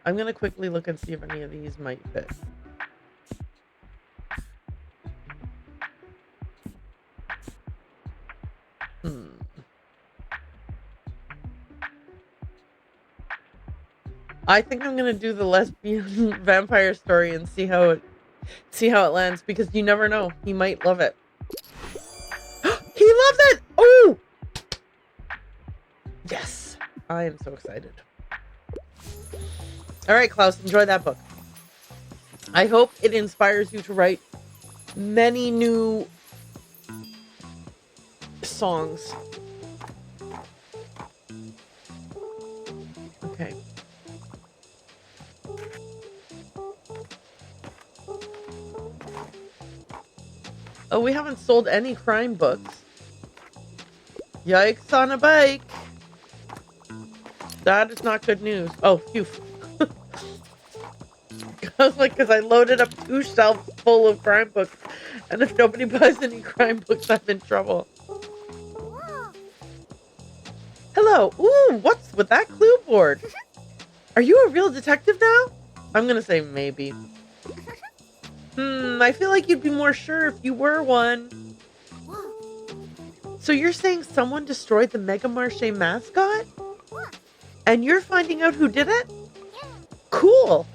S1: I'm going to quickly look and see if any of these might fit. I think I'm going to do The Lesbian Vampire Story and see how it lands, because you never know. He might love it. He loves it! Oh! Yes! I am so excited. Alright, Klaus, enjoy that book. I hope it inspires you to write many new songs. Okay. Oh, we haven't sold any crime books. Yikes on a bike. That is not good news. Oh, phew. I was like, because I loaded up 2 shelves full of crime books, And if nobody buys any crime books, I'm in trouble. Hello. Ooh, what's with that clue board? Are you a real detective now? I'm gonna say maybe. I feel like you'd be more sure if you were one. So you're saying someone destroyed the Mega Marché mascot? And you're finding out who did it? Cool.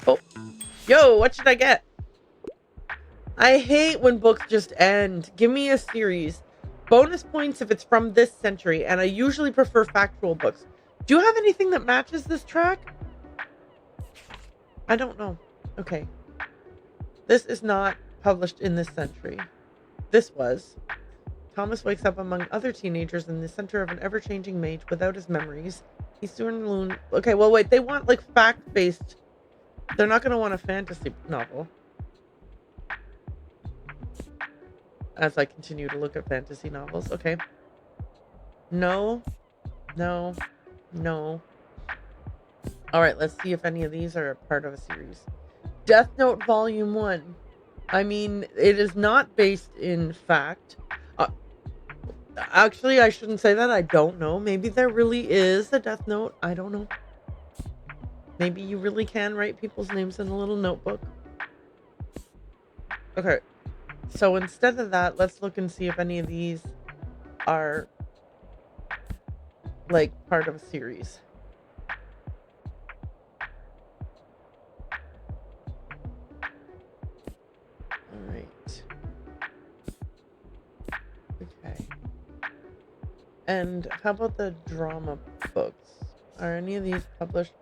S1: Oh, yo, what should I get? I hate when books just end. Give me a series. Bonus points if it's from this century, and I usually prefer factual books. Do you have anything that matches this track? I don't know. Okay. This is not published in this century. This was. Thomas wakes up among other teenagers in the center of an ever-changing mage without his memories. He's soon alone. Okay, well, wait. They want, like, fact-based. They're not going to want a fantasy novel. As I continue to look at fantasy novels. Okay. No. No. No. Alright, let's see if any of these are a part of a series. Death Note Volume 1. I mean, it is not based in fact. Actually, I shouldn't say that. I don't know. Maybe there really is a Death Note. I don't know. Maybe you really can write people's names in a little notebook. Okay. So instead of that, let's look and see if any of these are like part of a series. All right. Okay. And how about the drama books? Are any of these published?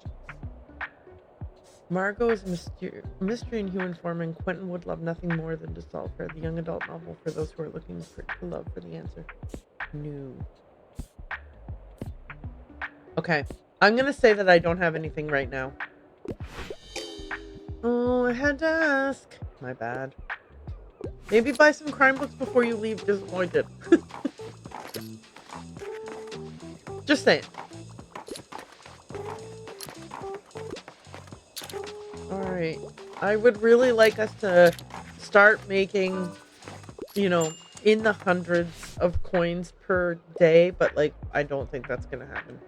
S1: Margot's mystery in human form, and Quentin would love nothing more than to solve her. The young adult novel for those who are looking for love for the answer. No. Okay. I'm going to say that I don't have anything right now. Oh, I had to ask. My bad. Maybe buy some crime books before you leave. Disappointed. Just saying. Alright. I would really like us to start making, you know, in the hundreds of coins per day, but, like, I don't think that's gonna happen.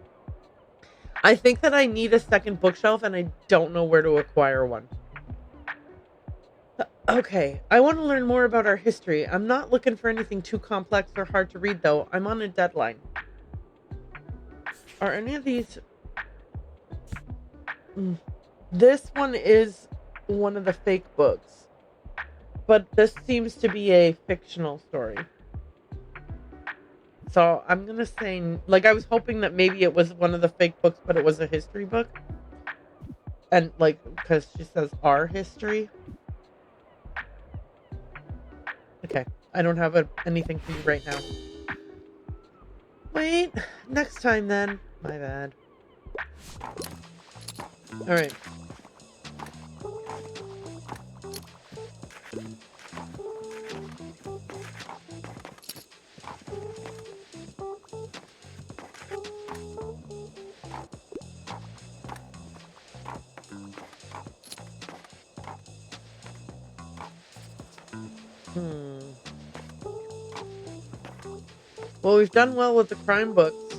S1: I think that I need a second bookshelf, and I don't know where to acquire one. Okay, I want to learn more about our history. I'm not looking for anything too complex or hard to read, though. I'm on a deadline. Are any of these... This one is one of the fake books, but this seems to be a fictional story. So I'm gonna say, like, I was hoping that maybe it was one of the fake books, but it was a history book. And, like, because she says our history. Okay, I don't have anything for you right now. Wait, next time then. My bad. Alright. Well, we've done well with the crime books.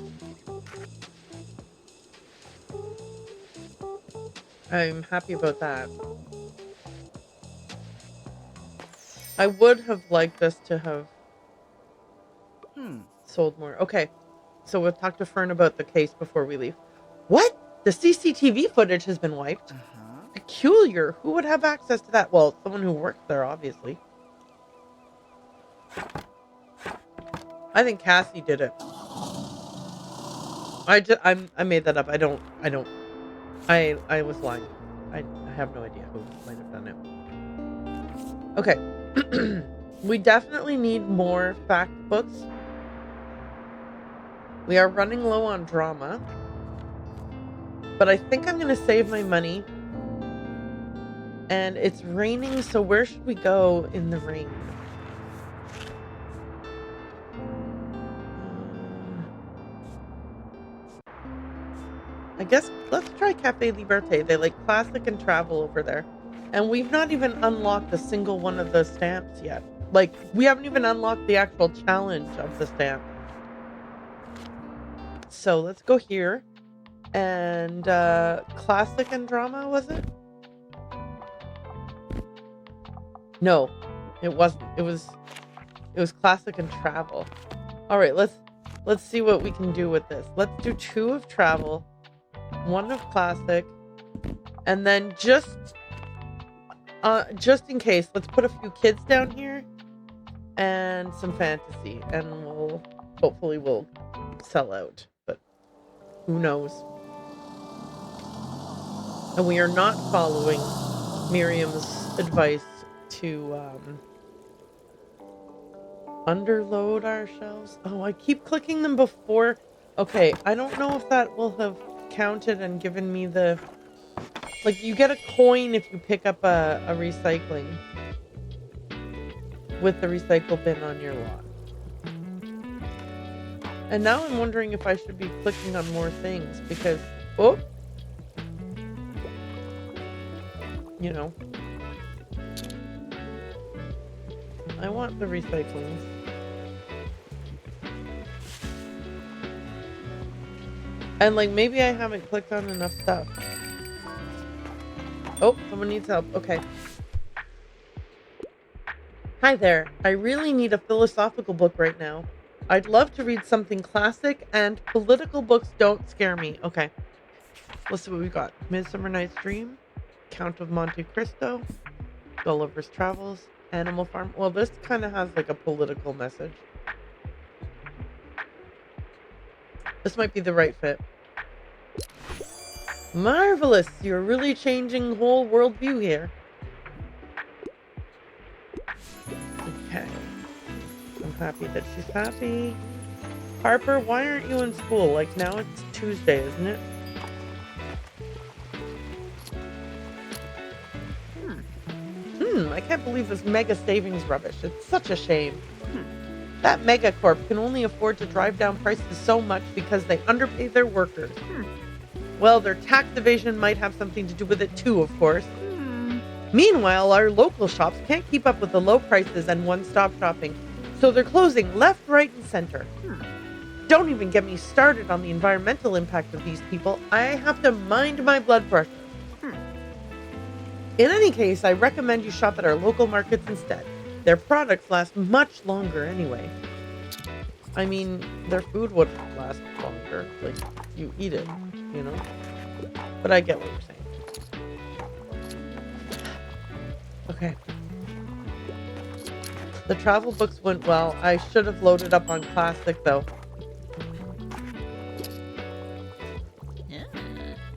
S1: I'm happy about that. I would have liked us to have sold more. Okay, so we'll talk to Fern about the case before we leave. What? The CCTV footage has been wiped? Peculiar. Who would have access to that? Well, someone who works there, obviously. I think Cassie did it. I made that up. I was lying. I have no idea who might have done it. Okay. We definitely need more fact books. We are running low on drama. But I think I'm going to save my money. And it's raining, so where should we go in the rain? I guess let's try Cafe Liberté. They like classic and travel over there. And we've not even unlocked a single one of the stamps yet. Like, we haven't even unlocked the actual challenge of the stamp. So let's go here. And classic and drama, was it? No, it wasn't. It was classic and travel. All right, let's see what we can do with this. Let's do 2 of travel, 1 of classic, and then just in case, let's put a few kids down here and some fantasy, and hopefully we'll sell out, but who knows. And we are not following Miriam's advice to underload our shelves. Oh, I keep clicking them before. Okay, I don't know if that will have counted and given me the... Like, you get a coin if you pick up a recycling with the recycle bin on your lot. And now I'm wondering if I should be clicking on more things because... Oh! You know. I want the recycling. And like, maybe I haven't clicked on enough stuff. Oh, someone needs help. Okay. Hi there. I really need a philosophical book right now. I'd love to read something classic, and political books don't scare me. Okay. Let's see what we got. Midsummer Night's Dream, Count of Monte Cristo, Gulliver's Travels, Animal Farm. Well, this kind of has like a political message. This might be the right fit. Marvelous! You're really changing whole worldview here. Okay. I'm happy that she's happy. Harper, why aren't you in school? Like, now it's Tuesday, isn't it? I can't believe this mega savings rubbish. It's such a shame. That megacorp can only afford to drive down prices so much because they underpay their workers. Well, their tax evasion might have something to do with it too, of course. Meanwhile, our local shops can't keep up with the low prices and one-stop shopping, so they're closing left, right, and center. Don't even get me started on the environmental impact of these people. I have to mind my blood pressure. In any case, I recommend you shop at our local markets instead. Their products last much longer anyway. I mean, their food would last longer. Like, you eat it, you know? But I get what you're saying. Okay. The travel books went well. I should have loaded up on classic, though.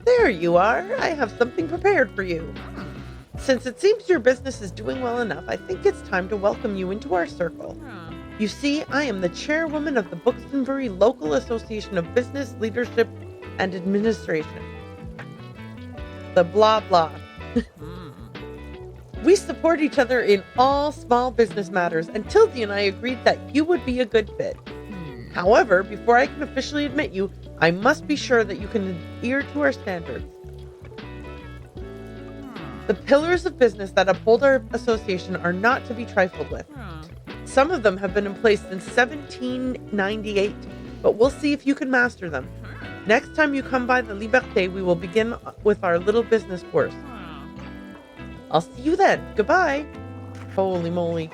S1: There you are. I have something prepared for you. Since it seems your business is doing well enough, I think it's time to welcome you into our circle. You see, I am the chairwoman of the Bookstonbury Local Association of Business, Leadership, and Administration. The blah blah. We support each other in all small business matters, and Tildy and I agreed that you would be a good fit. However, before I can officially admit you, I must be sure that you can adhere to our standards. The pillars of business that uphold our association are not to be trifled with. Some of them have been in place since 1798, but we'll see if you can master them. Next time you come by the Liberté, we will begin with our little business course. I'll see you then. Goodbye. Holy moly.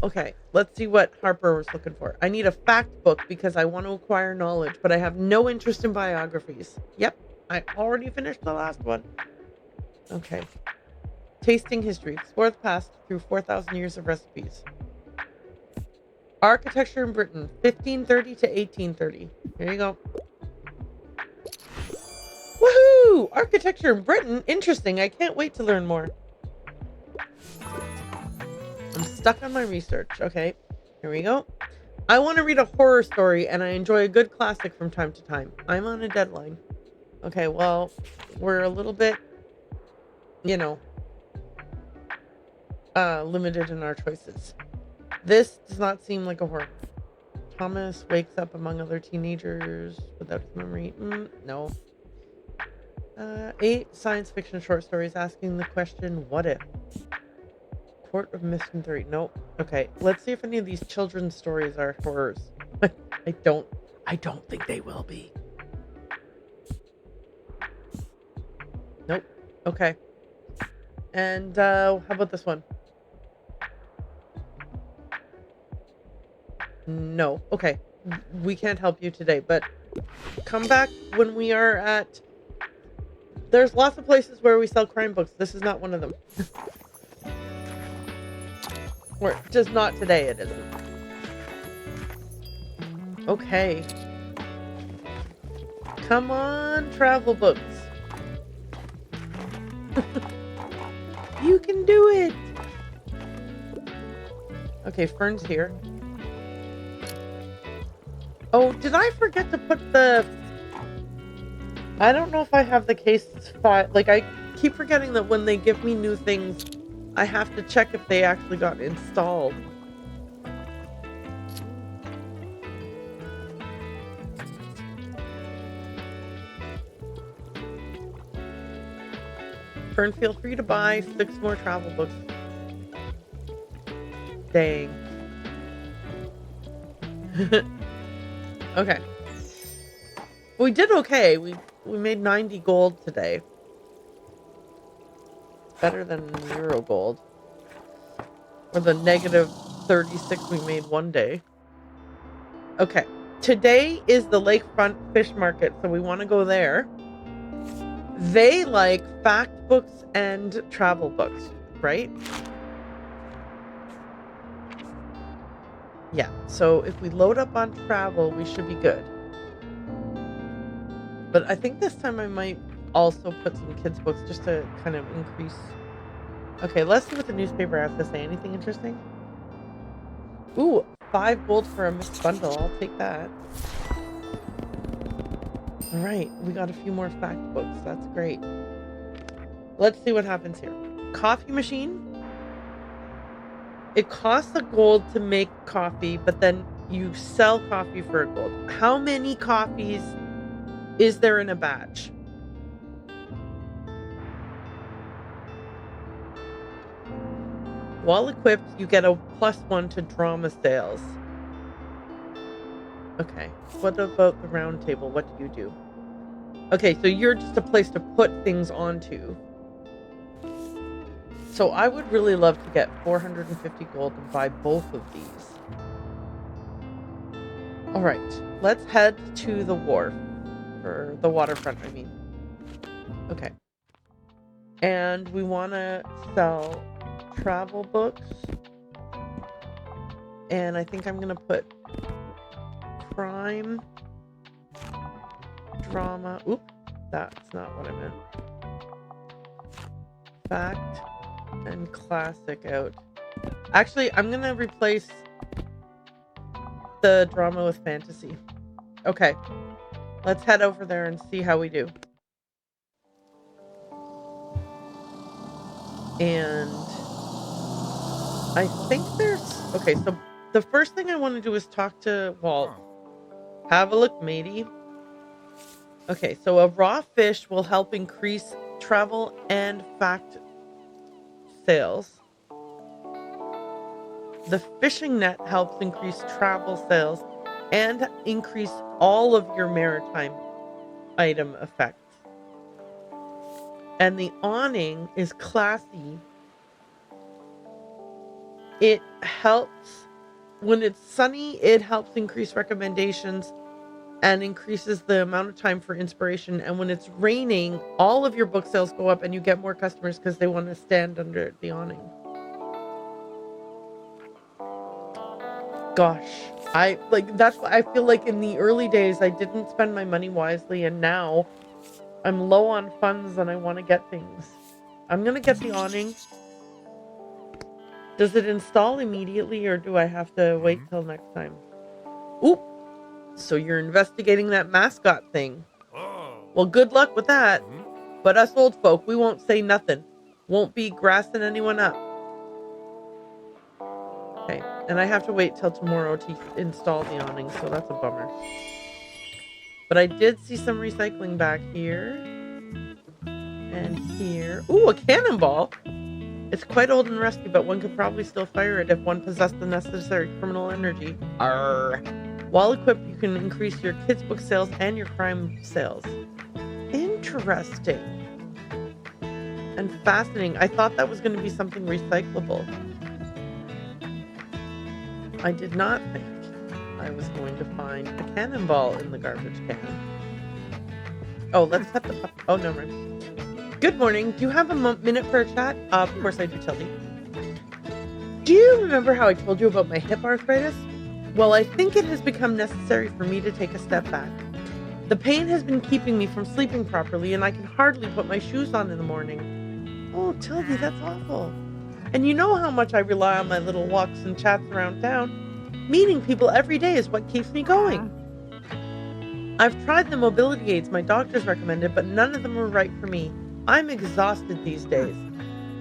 S1: Okay, let's see what Harper was looking for. I need a fact book because I want to acquire knowledge, but I have no interest in biographies. Yep, I already finished the last one. Okay. Tasting history. Explore the past through 4,000 years of recipes. Architecture in Britain, 1530 to 1830. Here you go. Woohoo! Architecture in Britain? Interesting. I can't wait to learn more. I'm stuck on my research. Okay. Here we go. I want to read a horror story, and I enjoy a good classic from time to time. I'm on a deadline. Okay, well, we're a little bit, you know, limited in our choices. This does not seem like a horror. Thomas wakes up among other teenagers without his memory. No. 8 science fiction short stories asking the question, what if? Court of Mission 3. Nope. Okay, let's see if any of these children's stories are horrors. I don't think they will be. Nope. Okay. And how about this one? No. Okay. We can't help you today, but come back when we are at... There's lots of places where we sell crime books. This is not one of them. Or just not today, it isn't. Okay. Come on, travel books. You can do it. Okay, Fern's here. Oh, did I forget to put the... I don't know if I have the case file. Like, I keep forgetting that when they give me new things, I have to check if they actually got installed. Fern, feel free to buy 6 more travel books. Dang. Okay. We did okay. We made 90 gold today. Better than 0 gold. Or the negative 36 we made one day. Okay. Today is the lakefront fish market, so we want to go there. They like fact books and travel books, right? Yeah, so if we load up on travel, we should be good. But I think this time I might also put some kids' books just to kind of increase. Okay, let's see what the newspaper has to say. Anything interesting? Ooh, 5 gold for a mixed bundle. I'll take that. All right, we got a few more fact books. That's great. Let's see what happens here. Coffee machine. It costs a gold to make coffee, but then you sell coffee for a gold. How many coffees is there in a batch? While equipped, you get a +1 to drama sales. Okay, what about the round table? What do you do? Okay, so you're just a place to put things onto. So I would really love to get 450 gold and buy both of these. All right, let's head to the wharf, or the waterfront, I mean. Okay. And we want to sell travel books. And I think I'm going to put crime, drama. Oop, that's not what I meant. Fact and classic out. Actually, I'm going to replace the drama with fantasy. Okay. Let's head over there and see how we do. And I think there's... Okay, so the first thing I want to do is talk to Walt. Have a look, matey. Okay, so a raw fish will help increase travel and fact sales. The fishing net helps increase travel sales and increase all of your maritime item effects. And the awning is classy. It helps, when it's sunny, it helps increase recommendations and increases the amount of time for inspiration. And when it's raining, all of your book sales go up and you get more customers because they want to stand under the awning. Gosh, that's why I feel like in the early days I didn't spend my money wisely, and now I'm low on funds and I want to get things. I'm gonna get the awning. Does it install immediately or do I have to wait till next time? Oop! So you're investigating that mascot thing. Well, good luck with that. But us old folk, we won't say nothing. Won't be grassing anyone up. Okay, and I have to wait till tomorrow to install the awning, so that's a bummer. But I did see some recycling back here. And here... Ooh, a cannonball! It's quite old and rusty, but one could probably still fire it if one possessed the necessary criminal energy. Arr! While equipped, you can increase your kids' book sales and your crime sales. Interesting. And fascinating. I thought that was going to be something recyclable. I did not think I was going to find a cannonball in the garbage can. Oh, let's pet the puppy. Oh, no, right. Good morning. Do you have a minute for a chat? Of course I do, Tildy. Do you remember how I told you about my hip arthritis? Well, I think it has become necessary for me to take a step back. The pain has been keeping me from sleeping properly, and I can hardly put my shoes on in the morning. Oh, Tildy, that's awful. And you know how much I rely on my little walks and chats around town. Meeting people every day is what keeps me going. I've tried the mobility aids my doctors recommended, but none of them were right for me. I'm exhausted these days.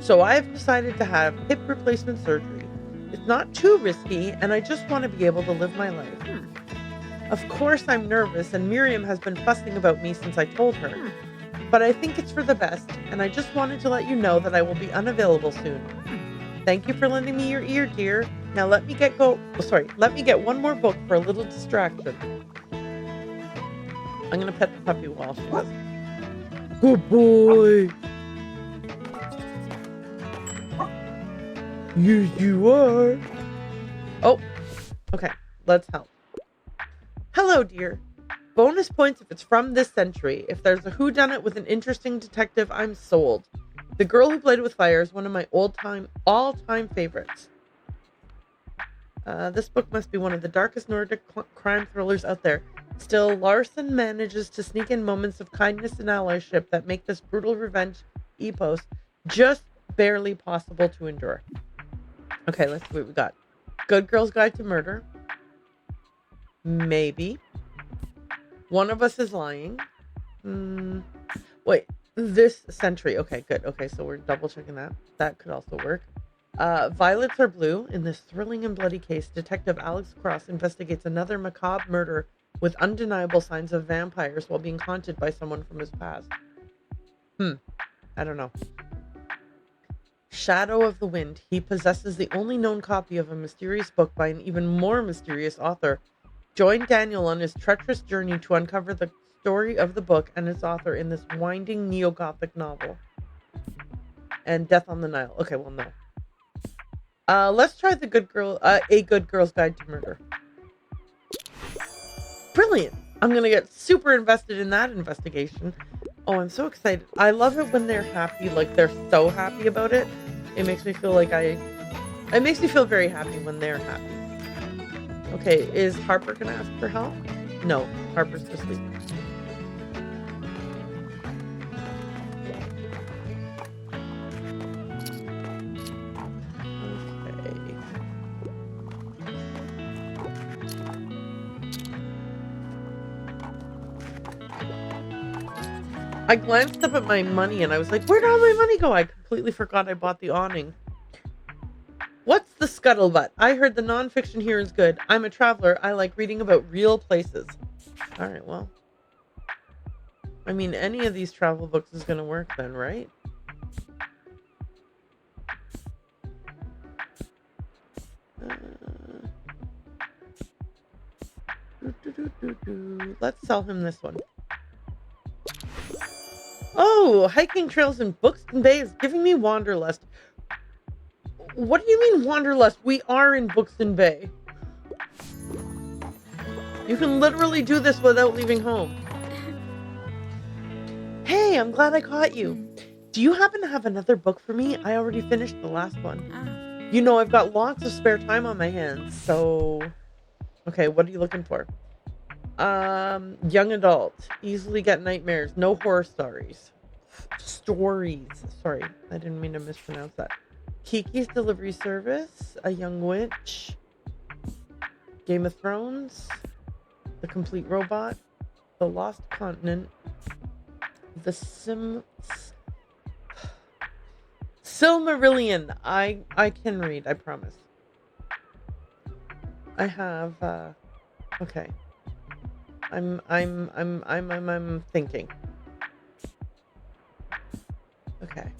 S1: So I have decided to have hip replacement surgery. It's not too risky, and I just want to be able to live my life. Of course I'm nervous, and Miriam has been fussing about me since I told her. But I think it's for the best, and I just wanted to let you know that I will be unavailable soon. Thank you for lending me your ear, dear. Now let me get one more book for a little distraction. I'm gonna pet the puppy while she does. Good boy. Yes, you are. Oh, okay. Let's help. Hello, dear. Bonus points if it's from this century. If there's a whodunit with an interesting detective, I'm sold. The Girl Who Played with Fire is one of my all-time favorites. This book must be one of the darkest Nordic crime thrillers out there. Still, Larson manages to sneak in moments of kindness and allyship that make this brutal revenge epos just barely possible to endure. Okay, let's see what we got. Good Girl's Guide to Murder. Maybe. One of Us is Lying. Wait, this century. Okay, good. Okay, so we're double checking that. That could also work. Violets Are Blue. In this thrilling and bloody case, Detective Alex Cross investigates another macabre murder with undeniable signs of vampires while being haunted by someone from his past. I don't know. Shadow of the Wind. He possesses the only known copy of a mysterious book by an even more mysterious author. Join Daniel on his treacherous journey to uncover the story of the book and its author in this winding neo-Gothic novel. And Death on the Nile. Okay, well, no. Let's try A Good Girl's Guide to Murder. Brilliant! I'm gonna get super invested in that investigation. Oh, I'm so excited. I love it when they're happy, like they're so happy about it. It makes me feel like it makes me feel very happy when they're happy. Okay, is Harper gonna ask for help? No, Harper's asleep. I glanced up at my money and I was like, where'd all my money go? I completely forgot I bought the awning. What's the scuttlebutt? I heard the nonfiction here is good. I'm a traveler. I like reading about real places. All right, well. I mean, any of these travel books is going to work then, right? Let's sell him this one. Oh, hiking trails in Bookston Bay is giving me wanderlust. What do you mean wanderlust? We are in Bookston Bay. You can literally do this without leaving home. Hey, I'm glad I caught you. Do you happen to have another book for me? I already finished the last one. You know, I've got lots of spare time on my hands, so... Okay, what are you looking for? Young adult. Easily get nightmares. No horror stories. Sorry, I didn't mean to mispronounce that. Kiki's Delivery Service. A Young Witch. Game of Thrones. The Complete Robot. The Lost Continent. The Silmarillion. I can read, I promise. I have okay. I'm thinking. Okay.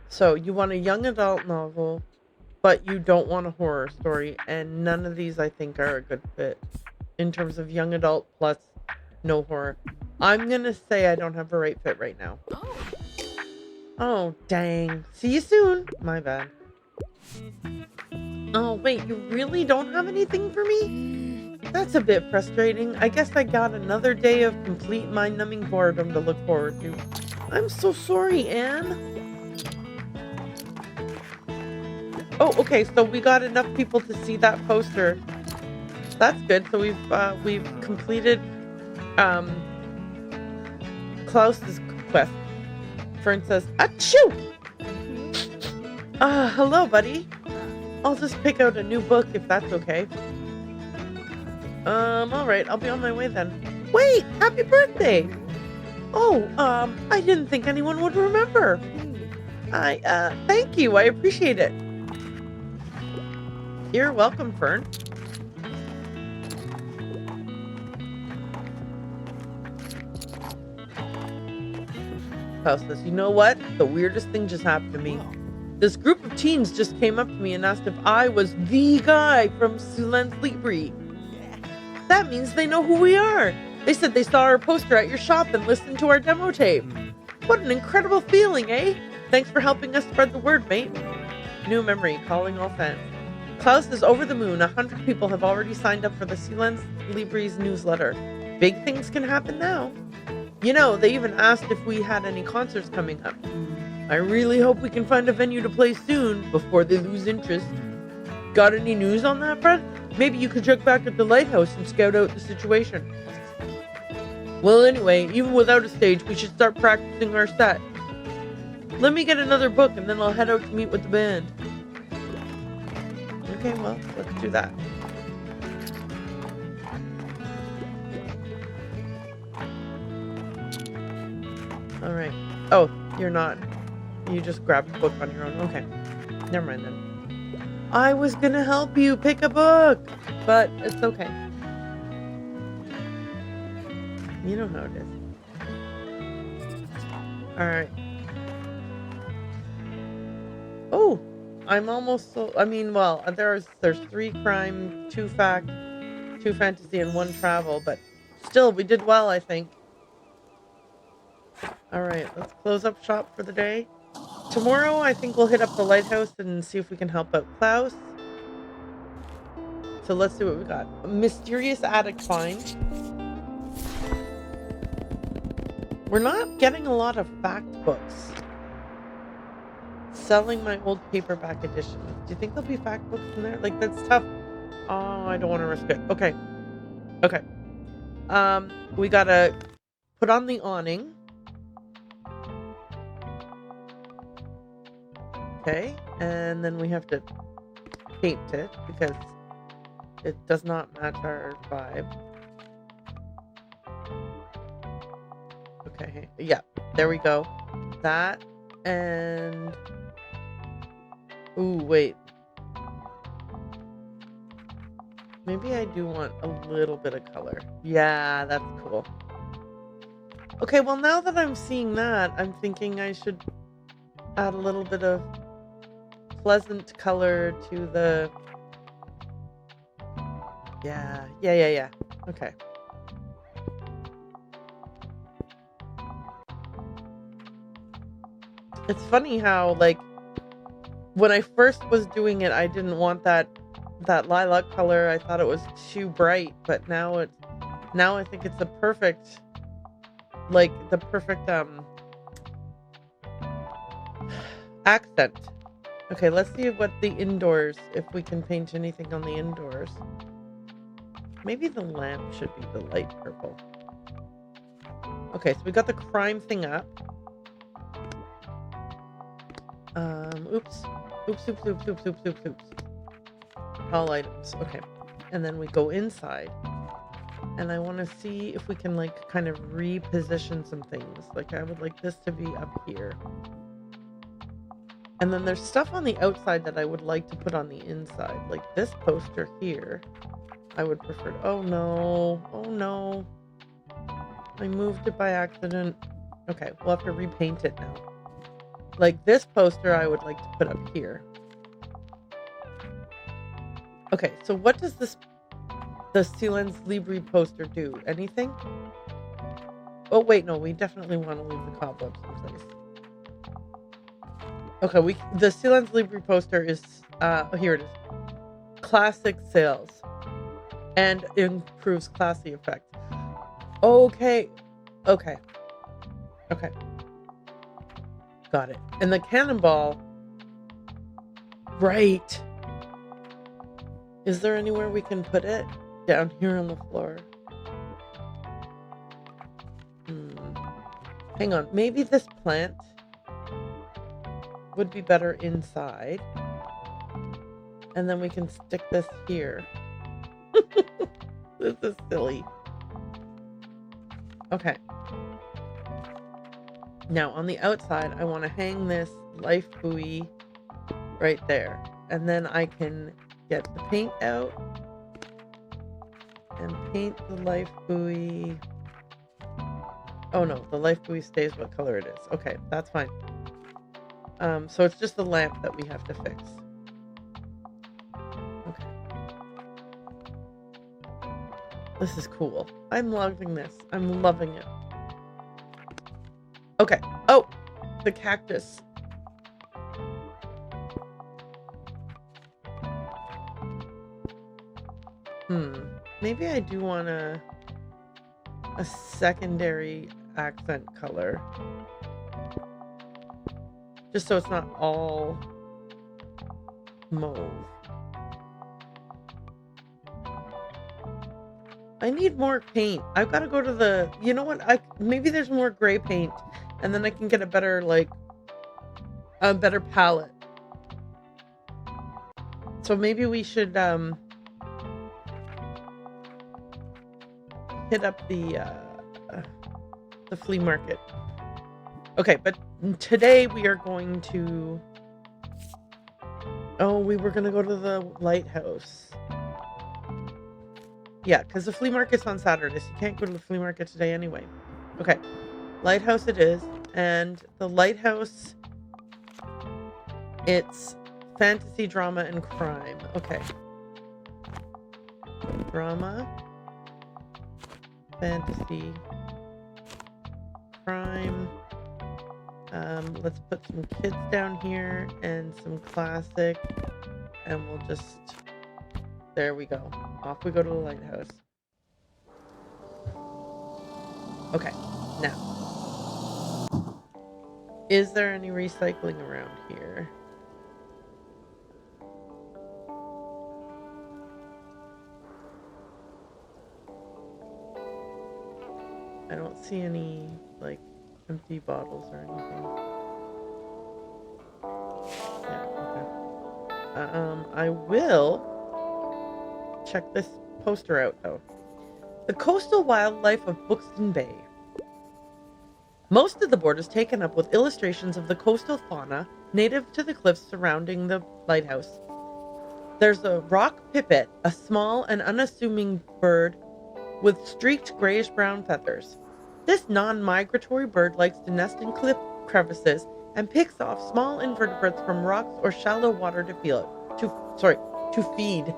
S1: So you want a young adult novel, but you don't want a horror story, and none of these I think are a good fit in terms of young adult plus no horror. I'm gonna say I don't have a right fit right now.
S2: Oh.
S1: Oh, dang. See you soon. My bad. Oh, wait, you really don't have anything for me? That's a bit frustrating. I guess I got another day of complete mind-numbing boredom to look forward to. I'm so sorry, Anne. Oh, okay, so we got enough people to see that poster. That's good. So we've completed Klaus's quest. Fern says, "Achoo!" Hello, buddy. I'll just pick out a new book if that's okay. Alright, I'll be on my way then. Wait, happy birthday! Oh, I didn't think anyone would remember. Thank you, I appreciate it. You're welcome, Fern. Klaus says, you know what? The weirdest thing just happened to me. This group of teens just came up to me and asked if I was the guy from Silence Libri. That means they know who we are. They said they saw our poster at your shop and listened to our demo tape. What an incredible feeling, eh? Thanks for helping us spread the word, mate. New memory, calling all fans. Klaus is over the moon. 100 people have already signed up for the Silence Libri's newsletter. Big things can happen now. You know, they even asked if we had any concerts coming up. I really hope we can find a venue to play soon before they lose interest. Got any news on that front? Maybe you could check back at the lighthouse and scout out the situation. Well, anyway, even without a stage, we should start practicing our set. Let me get another book and then I'll head out to meet with the band. Okay, well, let's do that. Alright. Oh, you're not. You just grabbed a book on your own. Okay. Never mind then. I was gonna help you pick a book, but it's okay. You know how it is. Alright. Oh! I'm almost so... I mean, well, there's 3 crime, 2 fact, 2 fantasy, and 1 travel, but still, we did well, I think. Alright, let's close up shop for the day. Tomorrow, I think we'll hit up the lighthouse and see if we can help out Klaus. So let's see what we got. A mysterious attic find. We're not getting a lot of fact books. Selling my old paperback edition. Do you think there'll be fact books in there? Like, that's tough. Oh, I don't want to risk it. Okay. Okay. We gotta put on the awning. Okay, and then we have to paint it because it does not match our vibe. Okay, yeah, there we go. That and... Ooh, wait. Maybe I do want a little bit of color. Yeah, that's cool. Okay, well, now that I'm seeing that, I'm thinking I should add a little bit of pleasant color to the... Yeah. Okay. It's funny how, like, when I first was doing it, I didn't want that lilac color. I thought it was too bright, but now I think it's the perfect, like, the perfect, accent. Okay, let's see what the indoors, if we can paint anything on the indoors. Maybe the lamp should be the light purple. Okay, so we got the crime thing up. Oops. All items. Okay. And then we go inside. And I want to see if we can, like, kind of reposition some things. Like, I would like this to be up here. And then there's stuff on the outside that I would like to put on the inside. Like this poster here. I would prefer... Oh no. I moved it by accident. Okay, we'll have to repaint it now. Like this poster I would like to put up here. Okay, so what does the Silence Libri poster do? Anything? Oh wait, no, we definitely want to leave the cobwebs in place. Okay, the Silence Libri poster is here it is. Classic sales. And improves classy effect. Okay. Okay. Okay. Got it. And the cannonball. Right. Is there anywhere we can put it? Down here on the floor. Hang on. Maybe this plant would be better inside. And then we can stick this here. This is silly. Okay. Now, on the outside, I want to hang this life buoy right there. And then I can get the paint out and paint the life buoy. Oh no, the life buoy stays what color it is. Okay, that's fine. So it's just the lamp that we have to fix. Okay. This is cool. I'm loving this. I'm loving it. Okay. Oh, the cactus. Maybe I do want a secondary accent color. Just so it's not all mauve. I need more paint. I've got to go to the... You know what? Maybe there's more gray paint. And then I can get a better, a better palette. So maybe we should, hit up the flea market. Okay, but today we are going to... Oh, we were going to go to the lighthouse. Yeah, because the flea market's on Saturday, so you can't go to the flea market today anyway. Okay, lighthouse it is. And the lighthouse, it's fantasy, drama, and crime. Okay. Drama, fantasy, crime. Let's put some kids down here and some classic, and we'll just... There we go. Off we go to the lighthouse. Okay, now. Is there any recycling around here? I don't see any, empty bottles or anything. Yeah, okay. I will check this poster out, though. The Coastal Wildlife of Bookston Bay. Most of the board is taken up with illustrations of the coastal fauna native to the cliffs surrounding the lighthouse. There's a rock pipit, a small and unassuming bird with streaked grayish-brown feathers. This non-migratory bird likes to nest in cliff crevices and picks off small invertebrates from rocks or shallow water to feed.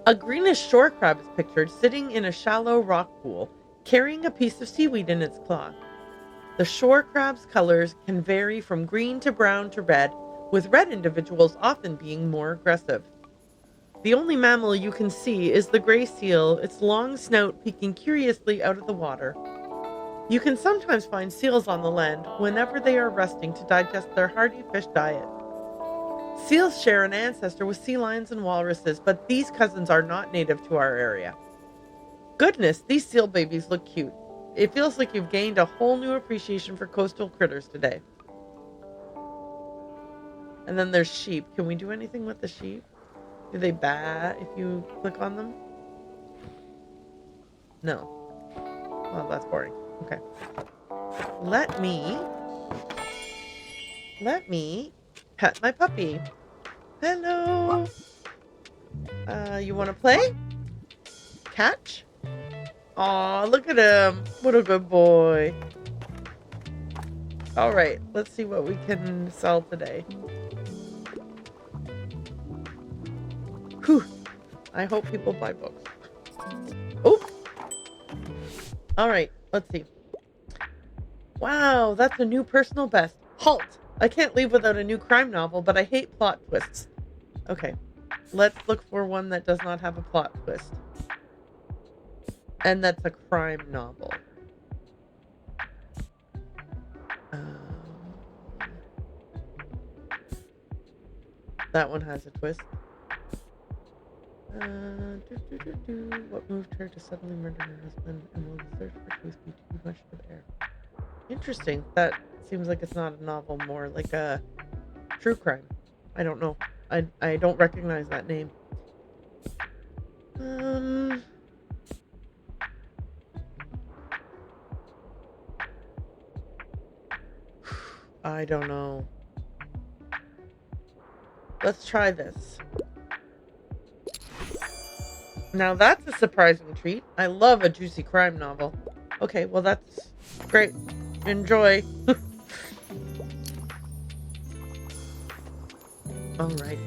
S1: A greenish shore crab is pictured sitting in a shallow rock pool, carrying a piece of seaweed in its claw. The shore crab's colors can vary from green to brown to red, with red individuals often being more aggressive. The only mammal you can see is the gray seal, its long snout peeking curiously out of the water. You can sometimes find seals on the land whenever they are resting to digest their hearty fish diet. Seals share an ancestor with sea lions and walruses, but these cousins are not native to our area. Goodness, these seal babies look cute. It feels like you've gained a whole new appreciation for coastal critters today. And then there's sheep. Can we do anything with the sheep? Do they baa if you click on them? No. Well, that's boring. Okay. Let me pet my puppy. Hello. You want to play? Catch? Aw, look at him. What a good boy. All right, let's see what we can sell today. Whew. I hope people buy books. Oh. All right, let's see. Wow, that's a new personal best. Halt! I can't leave without a new crime novel, but I hate plot twists. Okay, let's look for one that does not have a plot twist. And that's a crime novel. That one has a twist. What moved her to suddenly murder her husband, and will the search for truth be too much to bear? Interesting. That seems like it's not a novel, more like a true crime. I don't know. I don't recognize that name. I don't know. Let's try this. Now that's a surprising treat. I love a juicy crime novel. Okay, well that's great. Enjoy. Alrighty.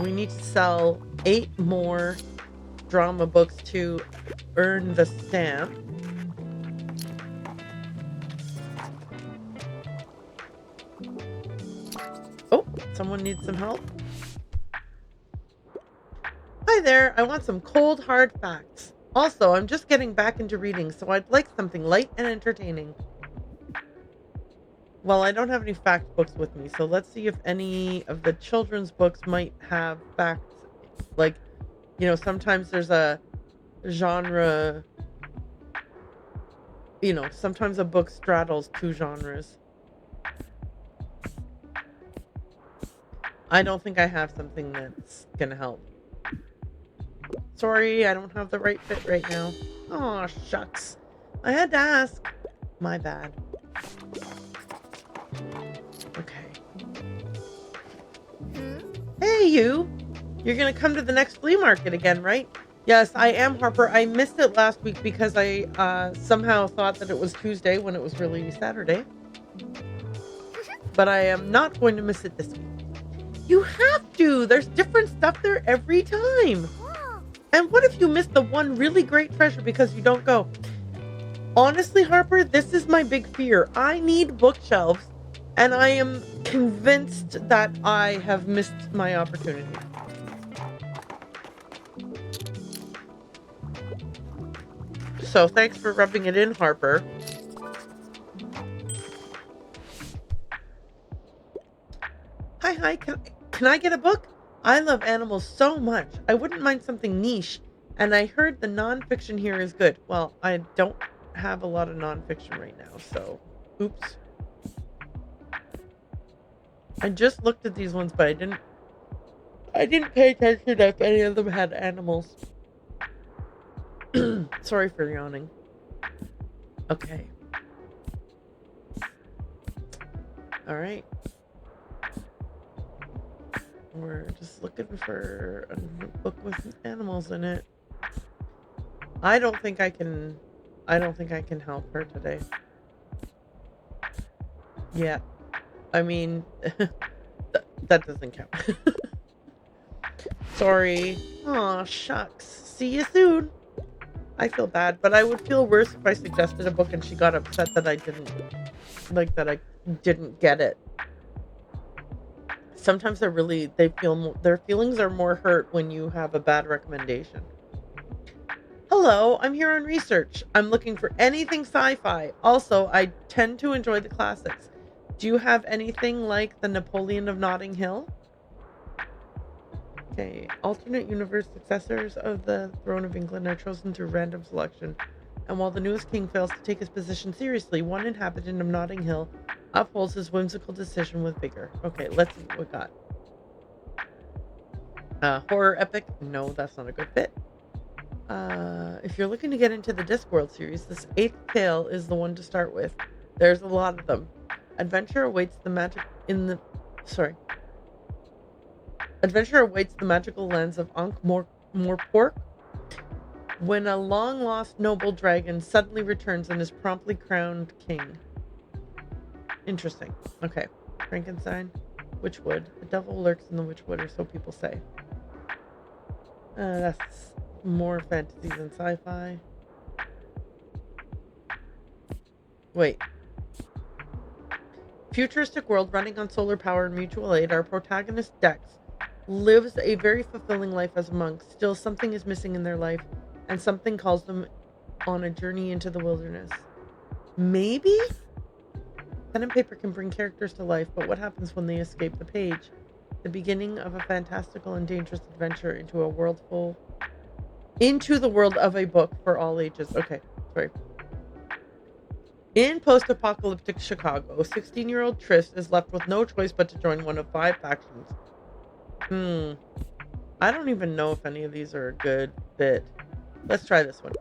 S1: We need to sell 8 more drama books to earn the stamp. Oh, someone needs some help. Hi there, I want some cold, hard facts. Also, I'm just getting back into reading, so I'd like something light and entertaining. Well, I don't have any fact books with me, so let's see if any of the children's books might have facts. Like, you know, sometimes there's a genre, you know, sometimes a book straddles 2 genres. I don't think I have something that's gonna help. Sorry, I don't have the right fit right now. Aw, shucks. I had to ask. My bad. Okay. Hey, you! You're gonna come to the next flea market again, right? Yes, I am, Harper. I missed it last week because I somehow thought that it was Tuesday when it was really Saturday. But I am not going to miss it this week. You have to! There's different stuff there every time! And what if you miss the one really great treasure because you don't go? Honestly, Harper, this is my big fear. I need bookshelves, and I am convinced that I have missed my opportunity. So thanks for rubbing it in, Harper. Hi, can I get a book? I love animals so much. I wouldn't mind something niche, and I heard the nonfiction here is good. Well, I don't have a lot of nonfiction right now, so oops. I just looked at these ones, but I didn't pay attention if any of them had animals. Sorry for yawning. Okay. All right. We're just looking for a book with animals in it. I don't think I can help her today. Yeah. I mean, that doesn't count. Sorry. Aw, shucks. See you soon. I feel bad, but I would feel worse if I suggested a book and she got upset that I didn't get it. Sometimes their feelings are more hurt when you have a bad recommendation. Hello, I'm here on research. I'm looking for anything sci-fi. Also, I tend to enjoy the classics. Do you have anything like the Napoleon of Notting Hill? Okay, alternate universe successors of the throne of England are chosen through random selection. And while the newest king fails to take his position seriously, one inhabitant of Notting Hill upholds his whimsical decision with vigor. Okay, let's see what we got. Horror epic? No, that's not a good fit. If you're looking to get into the Discworld series, this 8th tale is the one to start with. There's a lot of them. Adventure awaits the magical lands of Ankh-Morpork, When a long-lost noble dragon suddenly returns and is promptly crowned king. Interesting. Okay. Frankenstein. Witchwood. The devil lurks in the witchwood, or so people say. That's more fantasy than sci-fi. Wait. Futuristic world running on solar power and mutual aid, our protagonist Dex lives a very fulfilling life as a monk. Still, something is missing in their life, and something calls them on a journey into the wilderness. Maybe? Pen and paper can bring characters to life, but what happens when they escape the page? The beginning of a fantastical and dangerous adventure into the world of a book for all ages. Okay, sorry. In post-apocalyptic Chicago, 16-year-old Trist is left with no choice but to join one of 5 factions. I don't even know if any of these are a good fit. Let's try this one.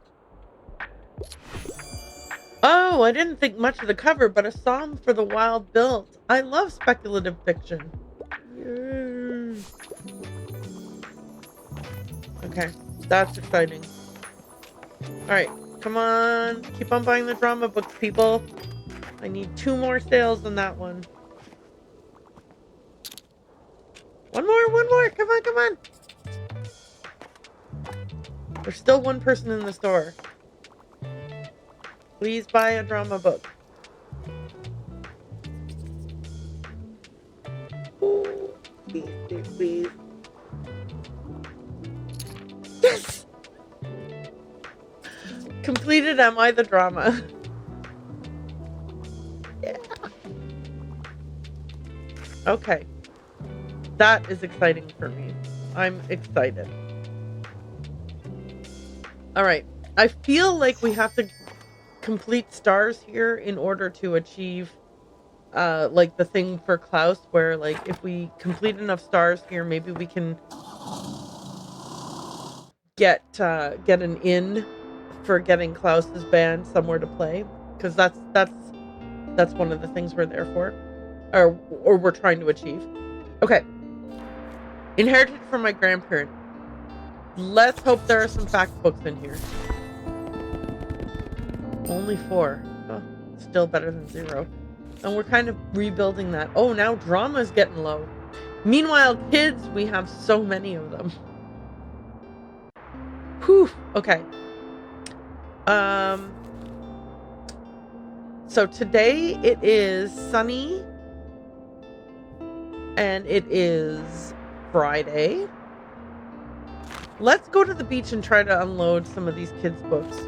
S1: Oh, I didn't think much of the cover, but a psalm for the wild built. I love speculative fiction. Yay. Okay, that's exciting. Alright, come on. Keep on buying the drama books, people. I need 2 more sales on that one. One more. Come on. There's still 1 person in the store. Please buy a drama book. Ooh, please. Yes! Completed Am I the Drama? Yeah. Okay. That is exciting for me. I'm excited. Alright. I feel like we have to complete stars here in order to achieve like the thing for Klaus, where like if we complete enough stars here, maybe we can get an in for getting Klaus's band somewhere to play, because that's one of the things we're there for, or we're trying to achieve. Okay. Inherited from my grandparent. Let's hope there are some fact books in here. Only 4. Oh, still better than 0. And we're kind of rebuilding that. Oh, now drama's getting low. Meanwhile, kids, we have so many of them. Whew. Okay. So today it is sunny. And it is Friday. Let's go to the beach and try to unload some of these kids' books.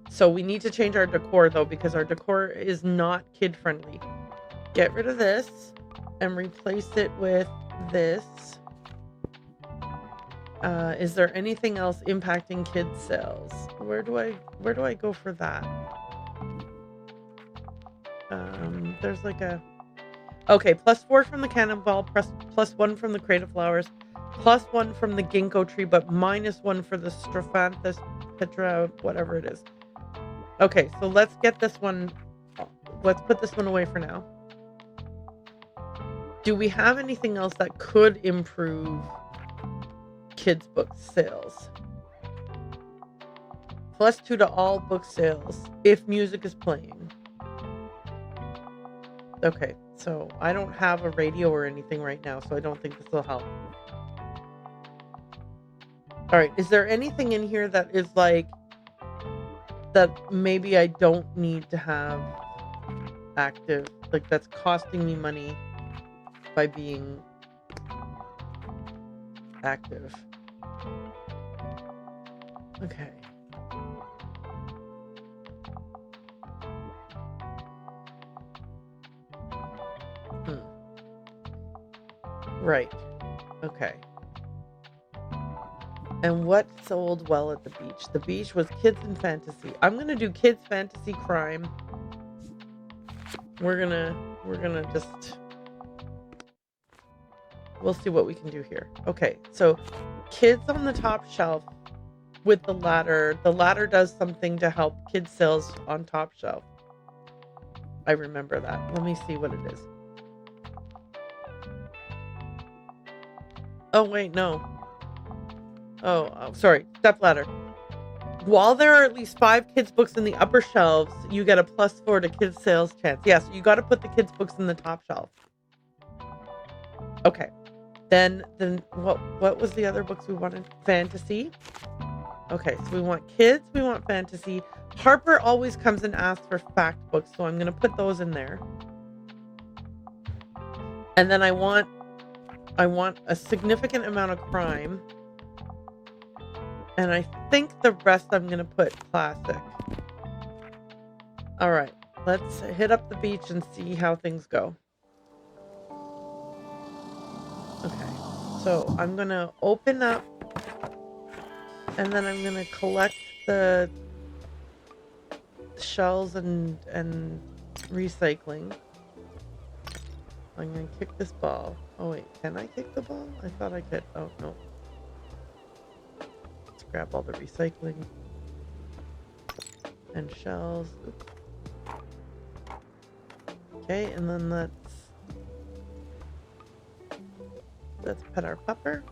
S1: So we need to change our decor, though, because our decor is not kid-friendly. Get rid of this and replace it with this. Is there anything else impacting kids' sales? Where do I go for that? There's like a... Okay, +4 from the cannonball, plus 1 from the crate of flowers, plus 1 from the ginkgo tree, but -1 for the strophanthus petra, whatever it is. Okay, so let's get this one. Let's put this one away for now. Do we have anything else that could improve kids' book sales? +2 to all book sales if music is playing. Okay, so I don't have a radio or anything right now, so I don't think this will help. Alright, is there anything in here that is like, that maybe I don't need to have active, like that's costing me money by being active? Okay. Right. Okay. And what sold well at the beach? The beach was kids and fantasy. I'm gonna do kids, fantasy, crime. We're gonna just... We'll see what we can do here. Okay, so kids on the top shelf with the ladder. The ladder does something to help kids sales on top shelf. I remember that. Let me see what it is. Oh, wait, no. Sorry. Stepladder. While there are at least 5 kids' books in the upper shelves, you get a +4 to kids' sales chance. Yes, you got to put the kids' books in the top shelf. Okay. Then what was the other books we wanted? Fantasy. Okay, so we want kids, we want fantasy. Harper always comes and asks for fact books, so I'm going to put those in there. And then I want a significant amount of crime. And I think the rest I'm going to put classic. All right, let's hit up the beach and see how things go. Okay, so I'm going to open up and then I'm going to collect the shells and recycling. I'm going to kick this ball. Oh wait, can I kick the ball? I thought I could. Oh no. Let's grab all the recycling and shells. Oops. Okay, and then let's pet our pupper.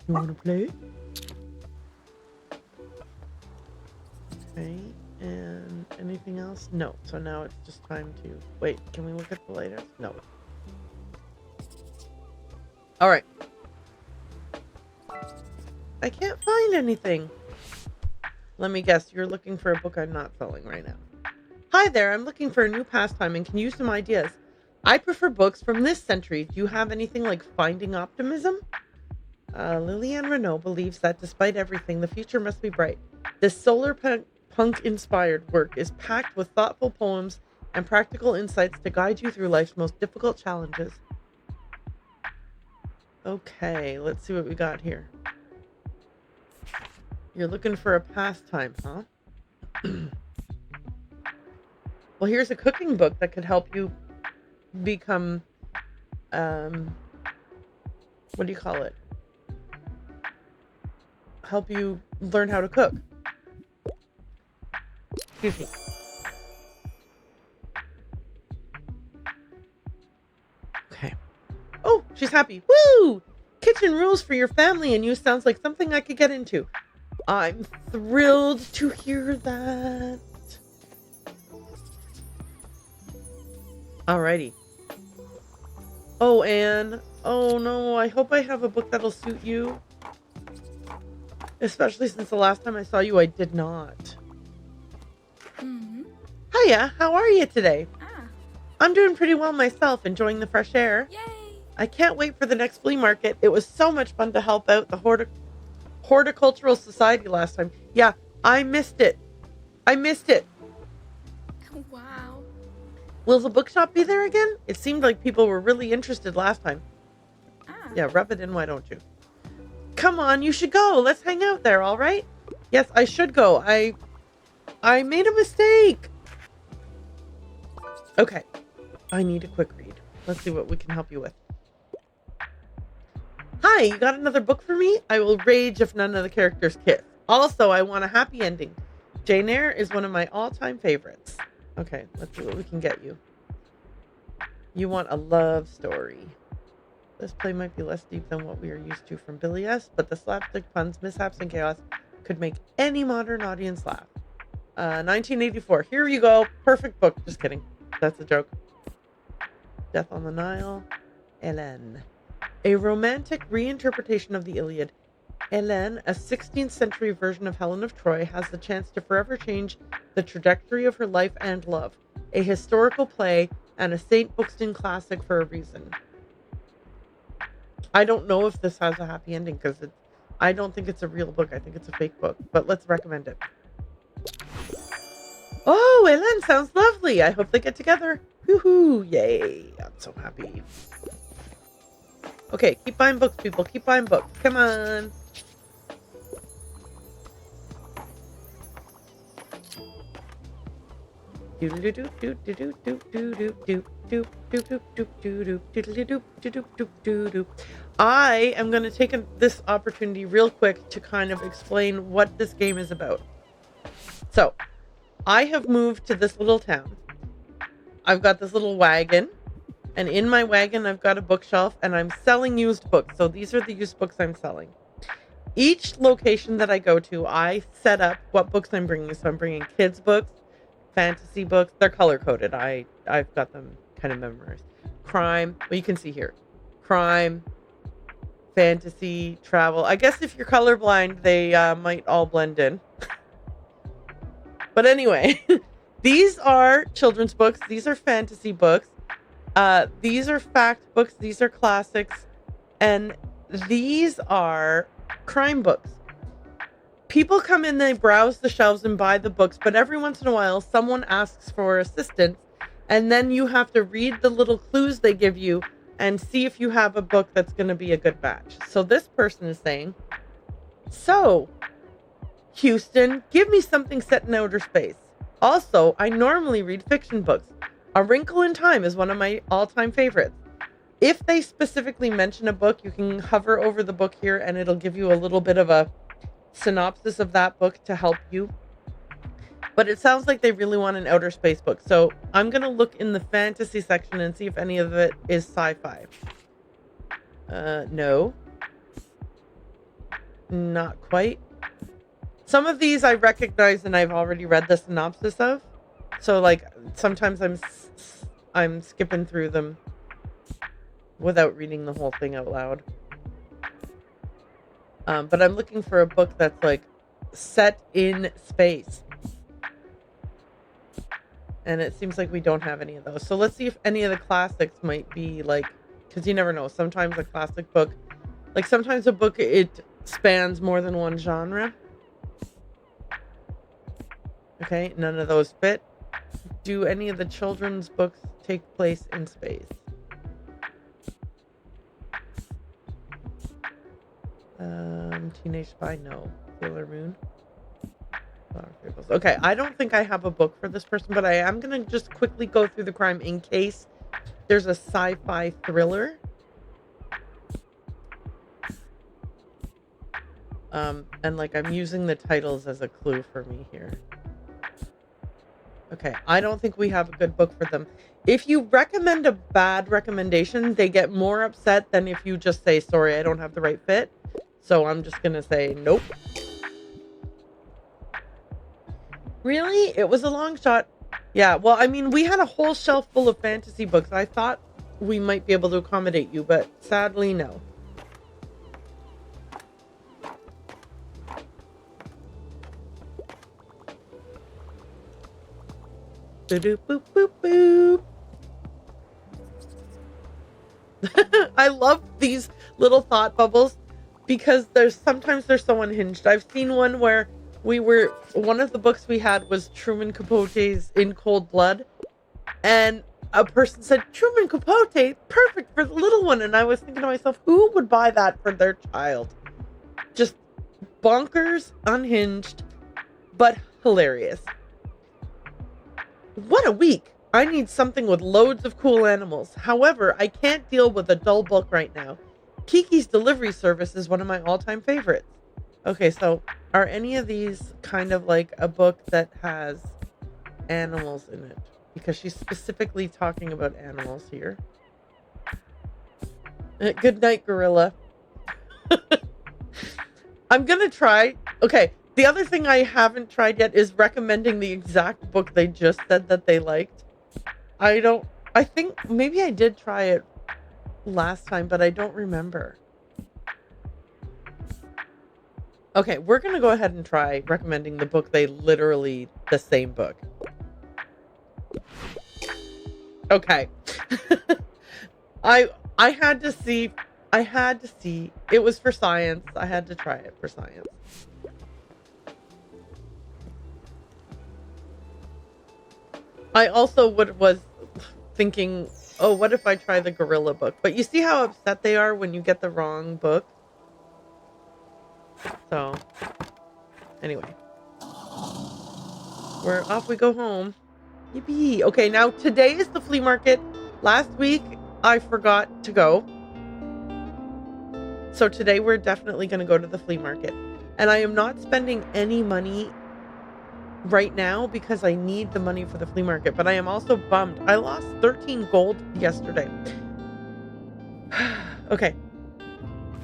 S1: You want to play? Okay, and anything else? No. So now it's just time to... Wait, can we look at the latest? No. Alright. I can't find anything. Let me guess, you're looking for a book I'm not selling right now. Hi there, I'm looking for a new pastime and can use some ideas. I prefer books from this century. Do you have anything like Finding Optimism? Lillian Renault believes that despite everything, the future must be bright. This solar punk-inspired work is packed with thoughtful poems and practical insights to guide you through life's most difficult challenges. Okay, let's see what we got here. You're looking for a pastime, huh? Well, here's a cooking book that could help you become, what do you call it? Help you learn how to cook. Excuse me. Okay. Oh, she's happy. Woo! Kitchen rules for your family and you sounds like something I could get into. I'm thrilled to hear that. Alrighty. Oh, Anne. Oh no, I hope I have a book that'll suit you. Especially since the last time I saw you, I did not.
S3: Mm-hmm.
S1: Hiya, how are you today?
S3: Ah.
S1: I'm doing pretty well myself, enjoying the fresh air.
S3: Yay!
S1: I can't wait for the next flea market. It was so much fun to help out the Horticultural Society last time. Yeah, I missed it. I missed it.
S3: Wow.
S1: Will the bookshop be there again? It seemed like people were really interested last time.
S3: Ah.
S1: Yeah, rub it in, why don't you? Come on, you should go. Let's hang out there, all right? Yes, I should go. I made a mistake. Okay. I need a quick read. Let's see what we can help you with. Hi, you got another book for me? I will rage if none of the characters kiss. Also, I want a happy ending. Jane Eyre is one of my all-time favorites. Okay, let's see what we can get you. You want a love story. This play might be less deep than what we are used to from Billy S., but the slapstick puns, mishaps, and chaos could make any modern audience laugh. 1984. Here you go. Perfect book. Just kidding. That's a joke. Death on the Nile. Hélène. A romantic reinterpretation of the Iliad. Hélène, a 16th century version of Helen of Troy, has the chance to forever change the trajectory of her life and love. A historical play and a St. Bookston classic for a reason. I don't know if this has a happy ending because I don't think it's a real book. I think it's a fake book, but let's recommend it. Oh, Hélène sounds lovely. I hope they get together. Woohoo! Yay! I'm so happy. Okay, keep buying books, people. Keep buying books. Come on. I am going to take this opportunity real quick to kind of explain what this game is about. So, I have moved to this little town. I've got this little wagon. And in my wagon, I've got a bookshelf, and I'm selling used books. So these are the used books I'm selling. Each location that I go to, I set up what books I'm bringing. So I'm bringing kids' books, fantasy books. They're color-coded. I've got them kind of memorized. Crime. Well, you can see here. Crime, fantasy, travel. I guess if you're colorblind, they might all blend in. But anyway, these are children's books. These are fantasy books. These are fact books. These are classics. And these are crime books. People come in, they browse the shelves and buy the books, but every once in a while, someone asks for assistance, and then you have to read the little clues they give you and see if you have a book that's going to be a good match. So this person is saying, so, Houston, give me something set in outer space. Also, I normally read fiction books. A Wrinkle in Time is one of my all-time favorites. If they specifically mention a book, you can hover over the book here and it'll give you a little bit of a synopsis of that book to help you. But it sounds like they really want an outer space book. So I'm going to look in the fantasy section and see if any of it is sci-fi. No. Not quite. Some of these I recognize and I've already read the synopsis of. So like sometimes I'm skipping through them without reading the whole thing out loud. But I'm looking for a book that's like set in space. And it seems like we don't have any of those. So let's see if any of the classics might be like, because you never know. Sometimes a classic book, like sometimes a book, it spans more than one genre. Okay, none of those fit. Do any of the children's books take place in space? Teenage Spy, no. Sailor Moon. Okay, I don't think I have a book for this person, but I am going to just quickly go through the crime in case there's a sci-fi thriller. And like I'm using the titles as a clue for me here. Okay, I don't think we have a good book for them. If you recommend a bad recommendation, they get more upset than if you just say, sorry, I don't have the right fit. So I'm just going to say, nope. Really? It was a long shot. Yeah, well, I mean, we had a whole shelf full of fantasy books. I thought we might be able to accommodate you, but sadly, no. Boop, boop, boop, boop. I love these little thought bubbles because sometimes they're so unhinged. I've seen one where one of the books we had was Truman Capote's In Cold Blood, and a person said, Truman Capote, perfect for the little one. And I was thinking to myself, who would buy that for their child? Just bonkers, unhinged, but hilarious. What a week. I need something with loads of cool animals. However, I can't deal with a dull book right now. Kiki's Delivery Service is one of my all-time favorites. Okay, so are any of these kind of like a book that has animals in it? Because she's specifically talking about animals here. Good night, gorilla. I'm gonna try. Okay, the other thing I haven't tried yet is recommending the exact book they just said that they liked. I think maybe I did try it last time, but I don't remember. Okay, we're going to go ahead and try recommending the book the same book. Okay. I had to see. It was for science. I had to try it for science. I also was thinking, oh, what if I try the gorilla book? But you see how upset they are when you get the wrong book? So, anyway. We're off we go home. Yippee. Okay, now today is the flea market. Last week, I forgot to go. So today we're definitely going to go to the flea market. And I am not spending any money right now because I need the money for the flea market, but I am also bummed. I lost 13 gold yesterday. Okay.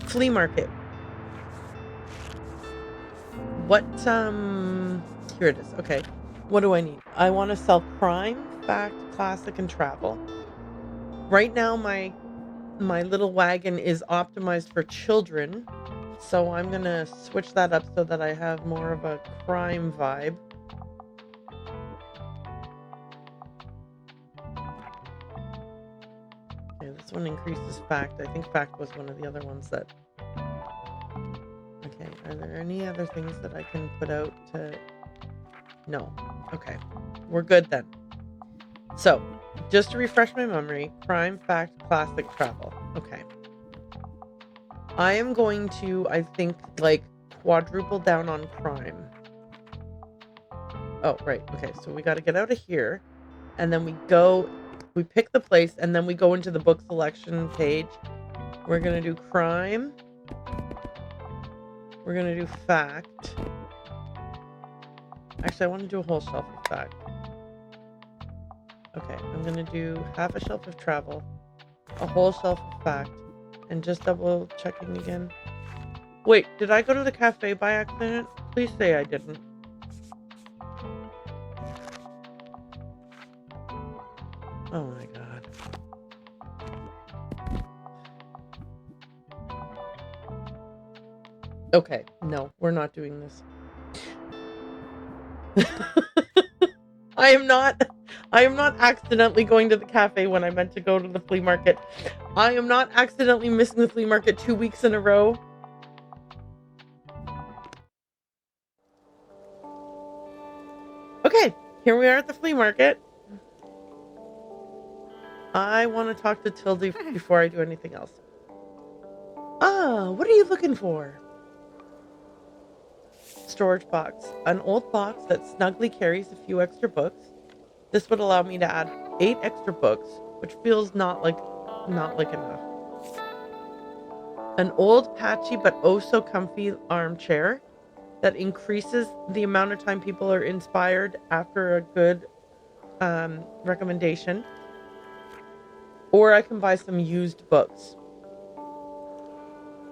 S1: Flea market. What, here it is. Okay. What do I need? I want to sell crime, fact, classic, and travel. Right now, my little wagon is optimized for children, so I'm going to switch that up so that I have more of a crime vibe. Okay, this one increases fact. I think fact was one of the other ones that... Okay, are there any other things that I can put out to... No. Okay, we're good then. So, just to refresh my memory, crime, fact, classic, travel. Okay. I am going to, I think, like, quadruple down on crime. Oh, right. Okay, so we got to get out of here. And then we pick the place, and then we go into the book selection page. We're going to do crime. We're going to do fact. Actually, I want to do a whole shelf of fact. Okay, I'm going to do half a shelf of travel, a whole shelf of fact, and just double checking again. Wait, did I go to the cafe by accident? Please say I didn't. Oh my god. Okay, no, we're not doing this. I am not accidentally going to the cafe when I meant to go to the flea market. I am not accidentally missing the flea market 2 weeks in a row. Okay, here we are at the flea market. I want to talk to Tildy before I do anything else. Ah, what are you looking for? Storage box. An old box that snugly carries a few extra books. This would allow me to add 8 extra books, which feels not like enough. An old, patchy, but oh so comfy armchair that increases the amount of time people are inspired after a good recommendation. Or I can buy some used books.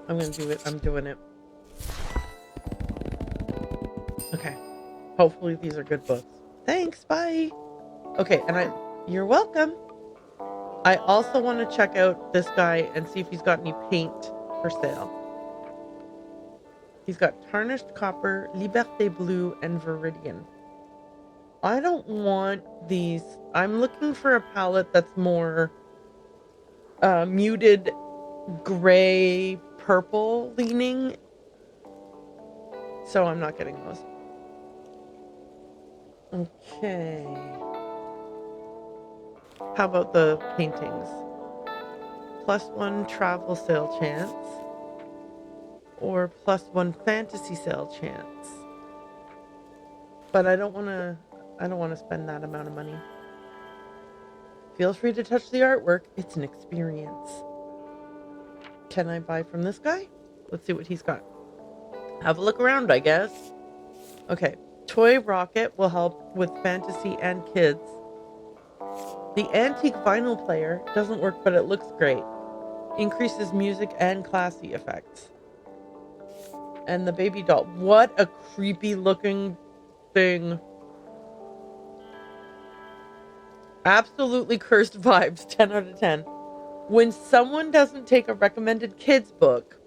S1: I'm gonna do it. I'm doing it. Okay. Hopefully these are good books. Thanks. Bye. Okay, and you're welcome. I also want to check out this guy and see if he's got any paint for sale. He's got tarnished copper, Liberté blue, and Viridian. I don't want these. I'm looking for a palette that's more muted gray purple leaning. So I'm not getting those. Okay. How about the paintings? +1 travel sale chance. Or +1 fantasy sale chance. But I don't want to spend that amount of money. Feel free to touch the artwork. It's an experience. Can I buy from this guy? Let's see what he's got. Have a look around, I guess. Okay. Toy rocket will help with fantasy and kids. The antique vinyl player doesn't work, but it looks great. Increases music and classy effects. And the baby doll. What a creepy looking thing. Absolutely cursed vibes. 10 out of 10. When someone doesn't take a recommended kids book,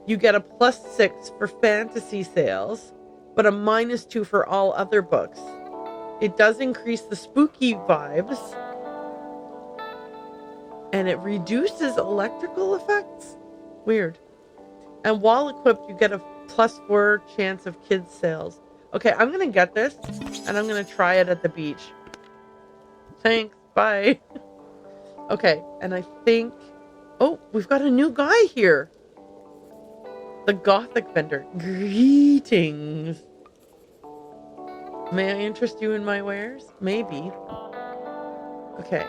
S1: you get a +6 for fantasy sales, but a -2 for all other books. It does increase the spooky vibes, and it reduces electrical effects. Weird. And while equipped, you get a +4 chance of kids sales. Okay, I'm gonna get this, and I'm gonna try it at the beach. Thanks, bye. Okay, and I think... Oh, we've got a new guy here. The Gothic vendor. Greetings. May I interest you in my wares? Maybe. Okay.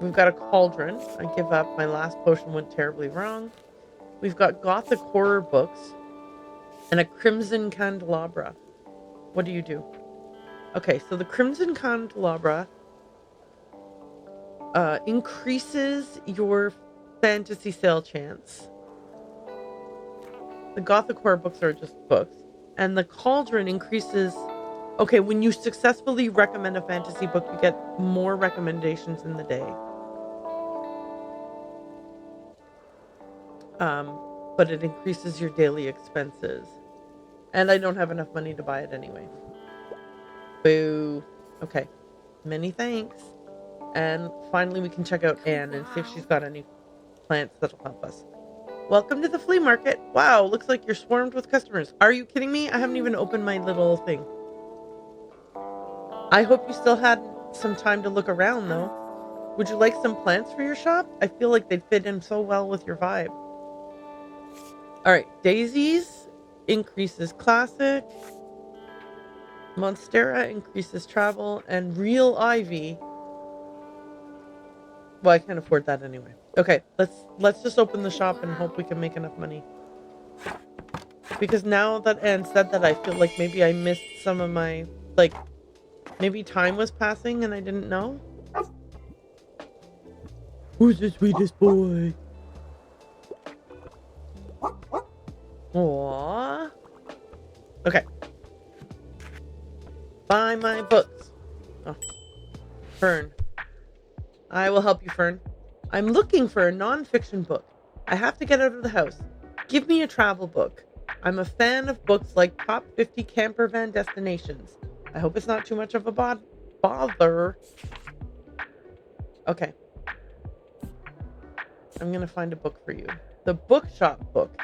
S1: We've got a cauldron. I give up. My last potion went terribly wrong. We've got Gothic horror books. And a crimson candelabra. What do you do? Okay, so the Crimson Candelabra increases your fantasy sale chance. The Gothic horror books are just books. And the Cauldron increases... Okay, when you successfully recommend a fantasy book, you get more recommendations in the day. But it increases your daily expenses. And I don't have enough money to buy it anyway. Boo. Okay. Many thanks. And finally we can check out Anne and see if she's got any plants that'll help us. Welcome to the flea market. Wow, looks like you're swarmed with customers. Are you kidding me? I haven't even opened my little thing. I hope you still had some time to look around, though. Would you like some plants for your shop? I feel like they'd fit in so well with your vibe. Alright, daisies increases classic. Monstera increases travel. And real ivy... Well, I can't afford that anyway. Okay, let's just open the shop and hope we can make enough money. Because now that Anne said that, I feel like maybe I missed some of my... Like, maybe time was passing and I didn't know? Who's the sweetest boy? Aww. Okay. Buy my books. Oh. Fern. I will help you, Fern. I'm looking for a non-fiction book. I have to get out of the house. Give me a travel book. I'm a fan of books like Top 50 Camper Van Destinations. I hope it's not too much of a bother. Okay. I'm going to find a book for you. The Bookshop book.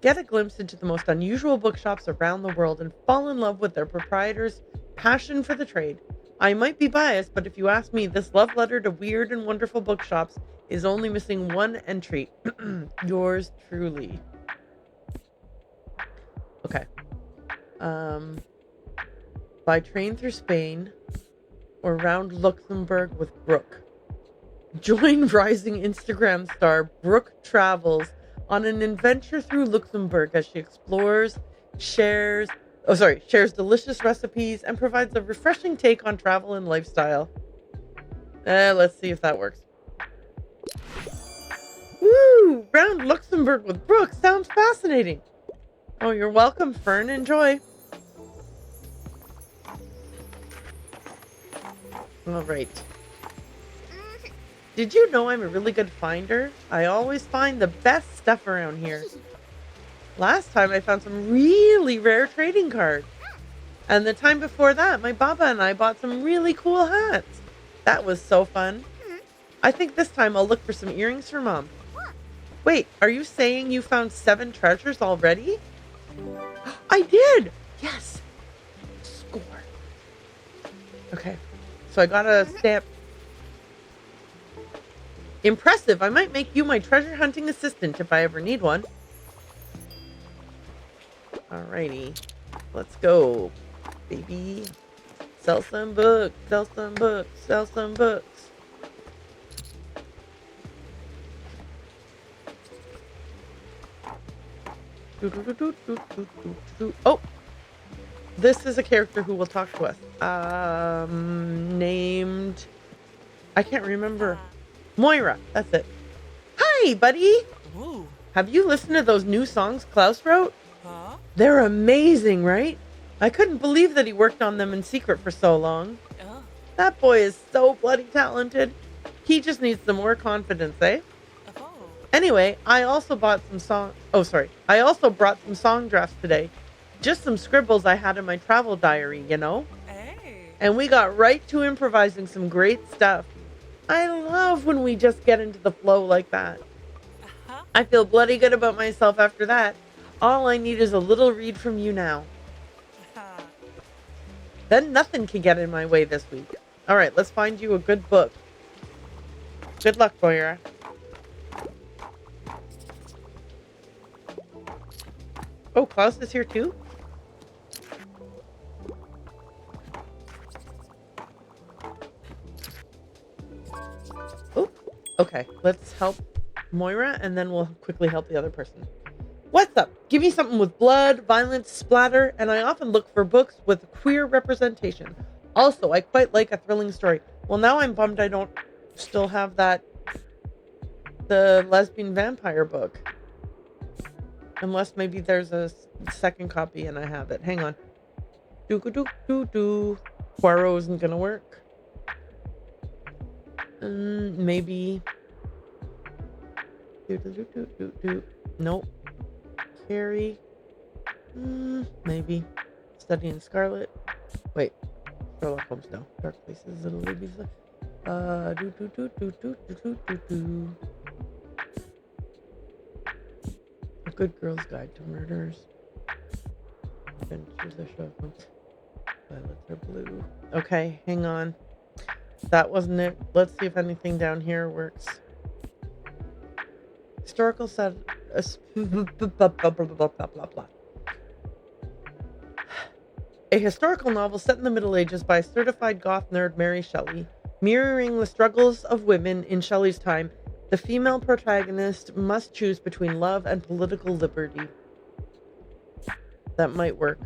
S1: Get a glimpse into the most unusual bookshops around the world and fall in love with their proprietors' passion for the trade. I might be biased, but if you ask me, this love letter to weird and wonderful bookshops is only missing one entry. Yours truly. Okay. By train through Spain or round Luxembourg with Brooke. Join rising Instagram star Brooke Travels on an adventure through Luxembourg as she explores, shares delicious recipes and provides a refreshing take on travel and lifestyle. Let's see if that works. Woo! Round Luxembourg with Brooke sounds fascinating. Oh, you're welcome, Fern. Enjoy. All right. Did you know I'm a really good finder? I always find the best stuff around here. Last time I found some really rare trading cards. And the time before that, my Baba and I bought some really cool hats. That was so fun. I think this time I'll look for some earrings for Mom. Wait, are you saying you found 7 treasures already? I did! Yes! Score. Okay, so I got a stamp. Impressive. I might make you my treasure hunting assistant if I ever need one. Alrighty. Let's go, baby. Sell some books. Sell some books. Sell some books. Oh! This is a character who will talk to us. Named... I can't remember. Moira, that's it. Hi, buddy!
S2: Ooh.
S1: Have you listened to those new songs Klaus wrote?
S2: Huh?
S1: They're amazing, right? I couldn't believe that he worked on them in secret for so long.
S2: Oh.
S1: That boy is so bloody talented. He just needs some more confidence, eh?
S2: Oh.
S1: Anyway, I also brought some song drafts today. Just some scribbles I had in my travel diary, you know?
S2: Hey.
S1: And we got right to improvising some great stuff. I love when we just get into the flow like that.
S2: Uh-huh.
S1: I feel bloody good about myself after that. All I need is a little read from you now.
S2: Uh-huh.
S1: Then nothing can get in my way this week. All right, let's find you a good book. Good luck, Moira. Oh, Klaus is here too? Oh, okay. Let's help Moira and then we'll quickly help the other person. What's up? Give me something with blood, violence, splatter, and I often look for books with queer representation. Also, I quite like a thrilling story. Well, now I'm bummed I don't still have the lesbian vampire book. Unless maybe there's a second copy and I have it. Hang on. Doo-doo-doo-doo. Poirot isn't gonna work. Maybe. Doo-doo-doo-doo-doo. Nope. Carrie. Maybe. Study in Scarlet. Wait. Sherlock Holmes, no. Dark Places, Little Ladies. Do. A Good Girl's Guide to Murders. Adventures of Sherlock Holmes. Violets are blue. Okay, hang on. That wasn't it. Let's see if anything down here works. Historical set. Blah, blah, blah, blah. A historical novel set in the Middle Ages by certified goth nerd Mary Shelley. Mirroring the struggles of women in Shelley's time, the female protagonist must choose between love and political liberty. That might work.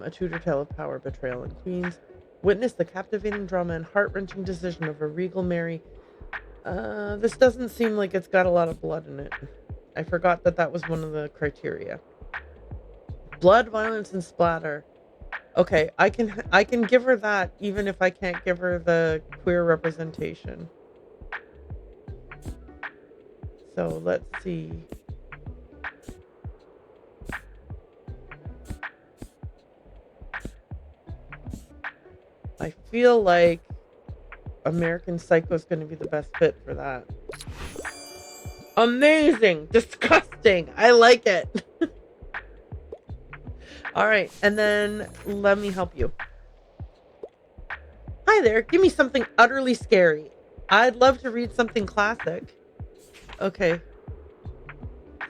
S1: A Tudor tale of power, betrayal, and queens. Witness the captivating drama and heart-wrenching decision of a regal Mary. This doesn't seem like it's got a lot of blood in it. I forgot that was one of the criteria. Blood, violence, and splatter. Okay, I can give her that even if I can't give her the queer representation. So let's see. I feel like American Psycho is going to be the best fit for that. Amazing! Disgusting! I like it! Alright, and then let me help you. Hi there, give me something utterly scary. I'd love to read something classic. Okay.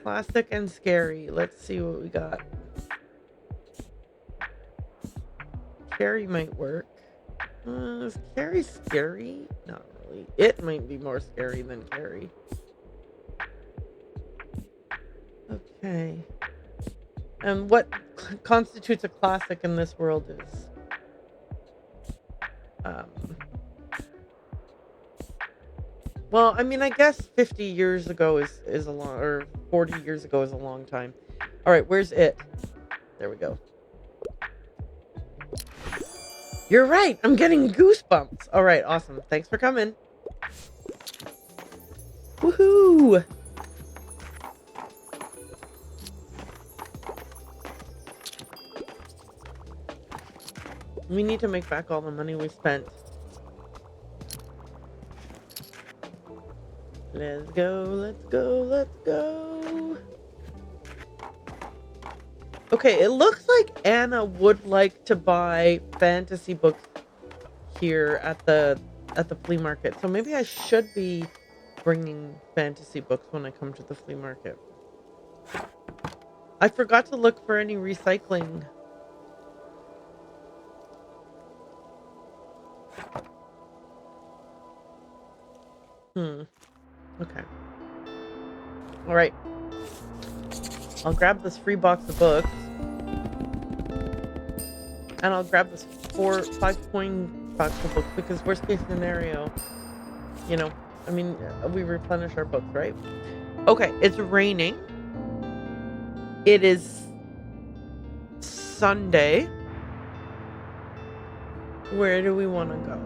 S1: Classic and scary. Let's see what we got. Carrie might work. Is Carrie scary? Not really. It might be more scary than Carrie. Okay. And what constitutes a classic in this world is well, I mean, I guess 50 years ago is a long, or 40 years ago is a long time. All right, where's it? There we go. You're right. I'm getting goosebumps. All right, awesome. Thanks for coming. Woohoo! We need to make back all the money we spent. Let's go, let's go, let's go. Okay, it looks like Anna would like to buy fantasy books here at the flea market. So maybe I should be bringing fantasy books when I come to the flea market. I forgot to look for any recycling. Okay. All right. I'll grab this free box of books. And I'll grab this 5 coin box of books because worst case scenario, you know, I mean, we replenish our books, right? Okay, it's raining. It is Sunday. Where do we want to go?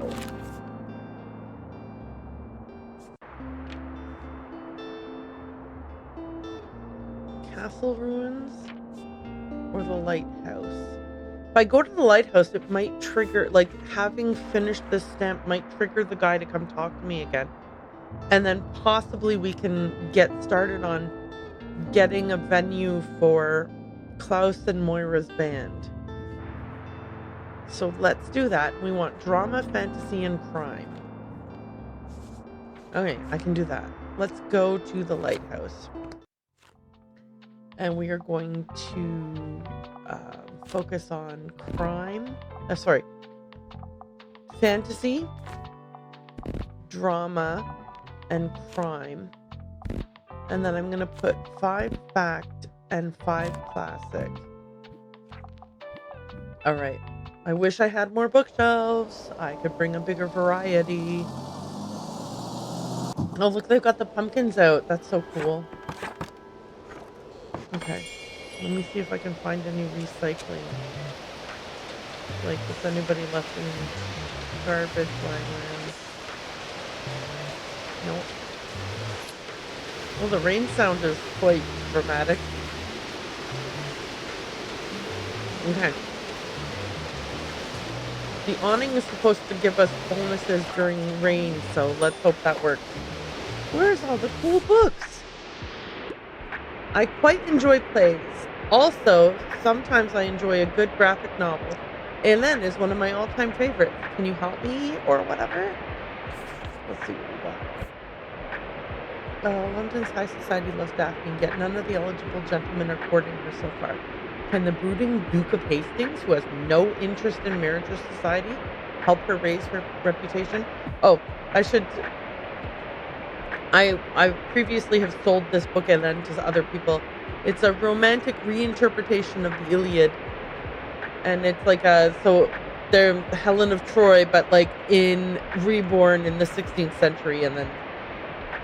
S1: Castle ruins or the lighthouse? If I go to the lighthouse, it might trigger, like, having finished this stamp might trigger the guy to come talk to me again. And then possibly we can get started on getting a venue for Klaus and Moira's band. So let's do that. We want drama, fantasy, and crime. Okay, I can do that. Let's go to the lighthouse. And we are going to focus on crime. Fantasy, drama, and crime. And then I'm going to put 5 fact and 5 classic. All right. I wish I had more bookshelves. I could bring a bigger variety. Oh, look, they've got the pumpkins out. That's so cool. Okay. Let me see if I can find any recycling. Like, if anybody left any garbage lying around. Nope. Well, the rain sound is quite dramatic. Okay. The awning is supposed to give us bonuses during rain, so let's hope that works. Where's all the cool books? I quite enjoy plays. Also, sometimes I enjoy a good graphic novel. Ellen is one of my all-time favorites. Can you help me or whatever? Let's see what we got. London's high society loves Daphne, yet none of the eligible gentlemen are courting her so far. Can the brooding Duke of Hastings, who has no interest in marriage or society, help her raise her reputation? Oh, I previously have sold this book and then to other people. It's a romantic reinterpretation of the Iliad. And it's like so they're Helen of Troy, but like reborn in the 16th century, and then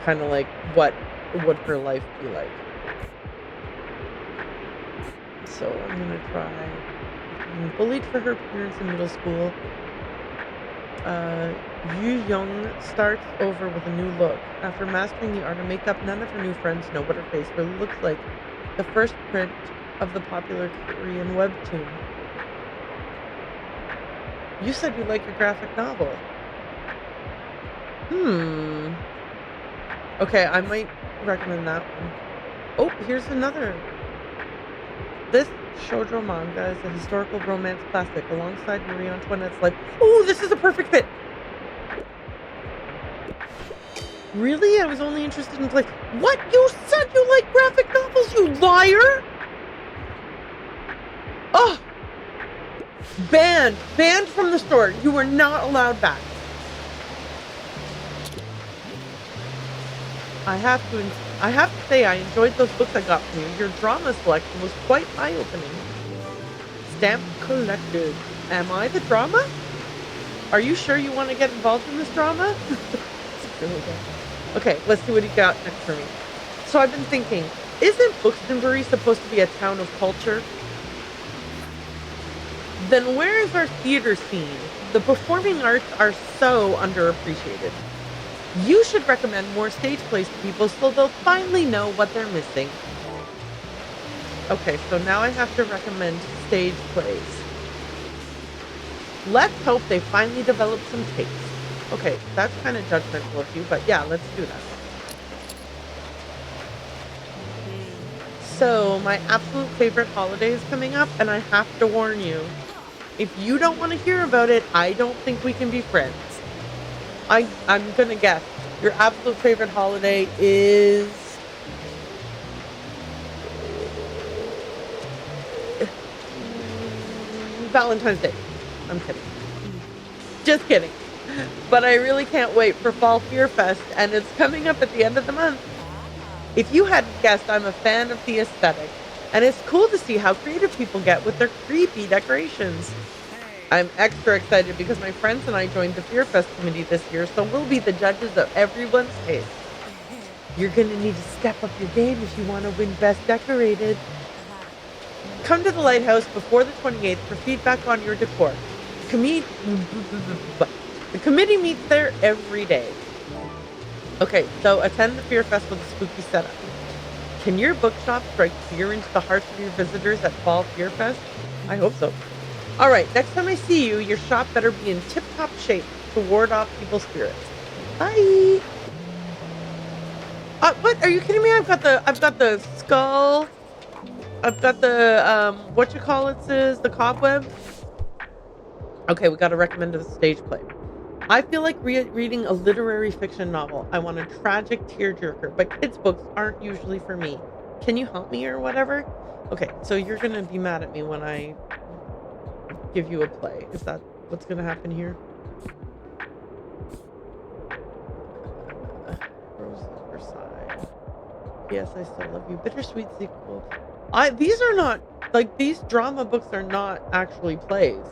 S1: kind of like what would her life be like. So I'm gonna try. Bullied for her appearance in middle school. Yu Young starts over with a new look. After mastering the art of makeup, none of her new friends know what her face really looks like. The first print of the popular Korean webtoon. You said you like your graphic novel. Okay, I might recommend that one. Oh, here's another. This shoujo manga is a historical romance classic alongside Marie Antoinette's life. Oh, this is a perfect fit. Really? I was only interested in play. What? You said you like graphic novels, you liar! Oh! Banned from the store. You were not allowed back. I have to say I enjoyed those books I got from you. Your drama selection was quite eye-opening. Stamp collected. Am I the drama? Are you sure you want to get involved in this drama? It's really good. Okay, let's see what he got next for me. So I've been thinking, isn't Bookstanbury supposed to be a town of culture? Then where is our theater scene? The performing arts are so underappreciated. You should recommend more stage plays to people so they'll finally know what they're missing. Okay, so now I have to recommend stage plays. Let's hope they finally develop some taste. Okay, that's kind of judgmental of you, but yeah, let's do that. So, my absolute favorite holiday is coming up, and I have to warn you. If you don't want to hear about it, I don't think we can be friends. I'm gonna guess. Your absolute favorite holiday is... Valentine's Day. I'm kidding. Just kidding. But I really can't wait for Fall Fear Fest, and it's coming up at the end of the month. If you hadn't guessed, I'm a fan of the aesthetic, and it's cool to see how creative people get with their creepy decorations. I'm extra excited because my friends and I joined the Fear Fest committee this year, so we'll be the judges of everyone's taste. You're gonna need to step up your game if you want to win Best Decorated. Come to the Lighthouse before the 28th for feedback on your decor. The committee meets there every day. Okay, so attend the Fear Fest with a spooky setup. Can your bookshop strike fear into the hearts of your visitors at Fall Fear Fest? I hope so. Alright, next time I see you, your shop better be in tip-top shape to ward off evil spirits. Bye! What? Are you kidding me? I've got the skull. I've got the, the cobweb. Okay, we gotta recommend a stage play. I feel like reading a literary fiction novel. I want a tragic tearjerker, but kids' books aren't usually for me. Can you help me or whatever? Okay, so you're gonna be mad at me when I give you a play. Is that what's gonna happen here? Rose Riverside. Yes, I still love you. Bittersweet sequel. These are not Like, these drama books are not actually plays.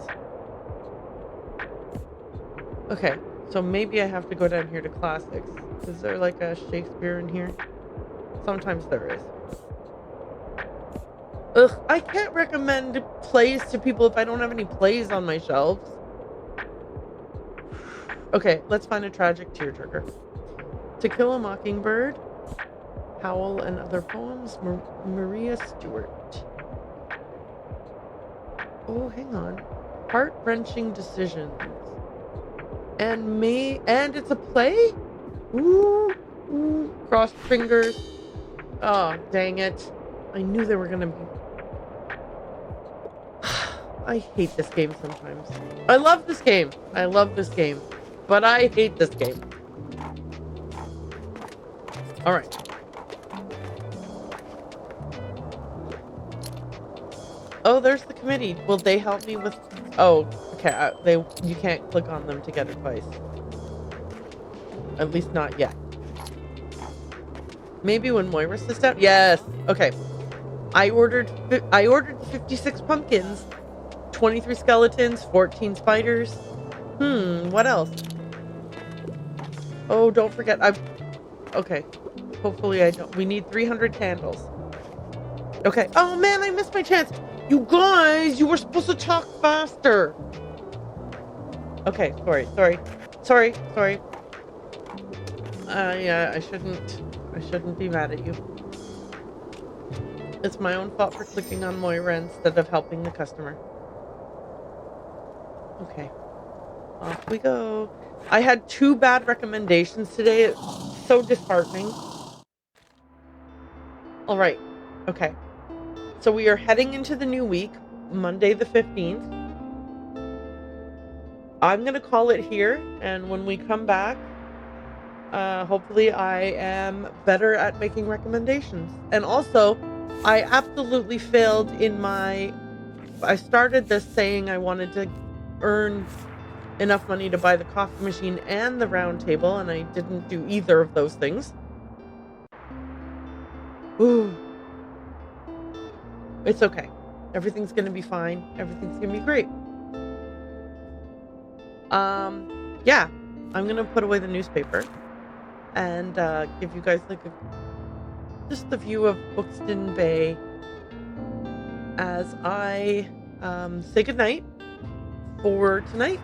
S1: Okay, so maybe I have to go down here to classics. Is there like a Shakespeare in here? Sometimes there is. Ugh, I can't recommend plays to people if I don't have any plays on my shelves. Okay, let's find a tragic tearjerker. To Kill a Mockingbird, Howl and Other Poems, Maria Stewart. Oh, hang on. Heart-wrenching Decisions. And it's a play? Ooh, crossed fingers. Oh, dang it. I knew they were gonna be... I hate this game sometimes. I love this game. But I hate this game. Alright. Oh, there's the committee. Will they help me with... Oh, okay. You can't click on them to get advice. At least not yet. Maybe when Moira sits down? Yes. Okay. I ordered 56 pumpkins, 23 skeletons, 14 spiders. What else? Oh, don't forget. Okay. Hopefully I don't. We need 300 candles. Okay. Oh man, I missed my chance. You guys, you were supposed to talk faster. Okay, sorry. Yeah, I shouldn't be mad at you. It's my own fault for clicking on Moira instead of helping the customer. Okay. Off we go. I had 2 bad recommendations today. It's so disheartening. Alright. Okay. So we are heading into the new week, Monday the 15th. I'm going to call it here, and when we come back, hopefully I am better at making recommendations. And also, I absolutely failed in I started this saying I wanted to earn enough money to buy the coffee machine and the round table, and I didn't do either of those things. Ooh. It's okay. Everything's gonna be fine. Everything's gonna be great. Yeah. I'm gonna put away the newspaper and give you guys like just the view of Bookston Bay as I say goodnight for tonight.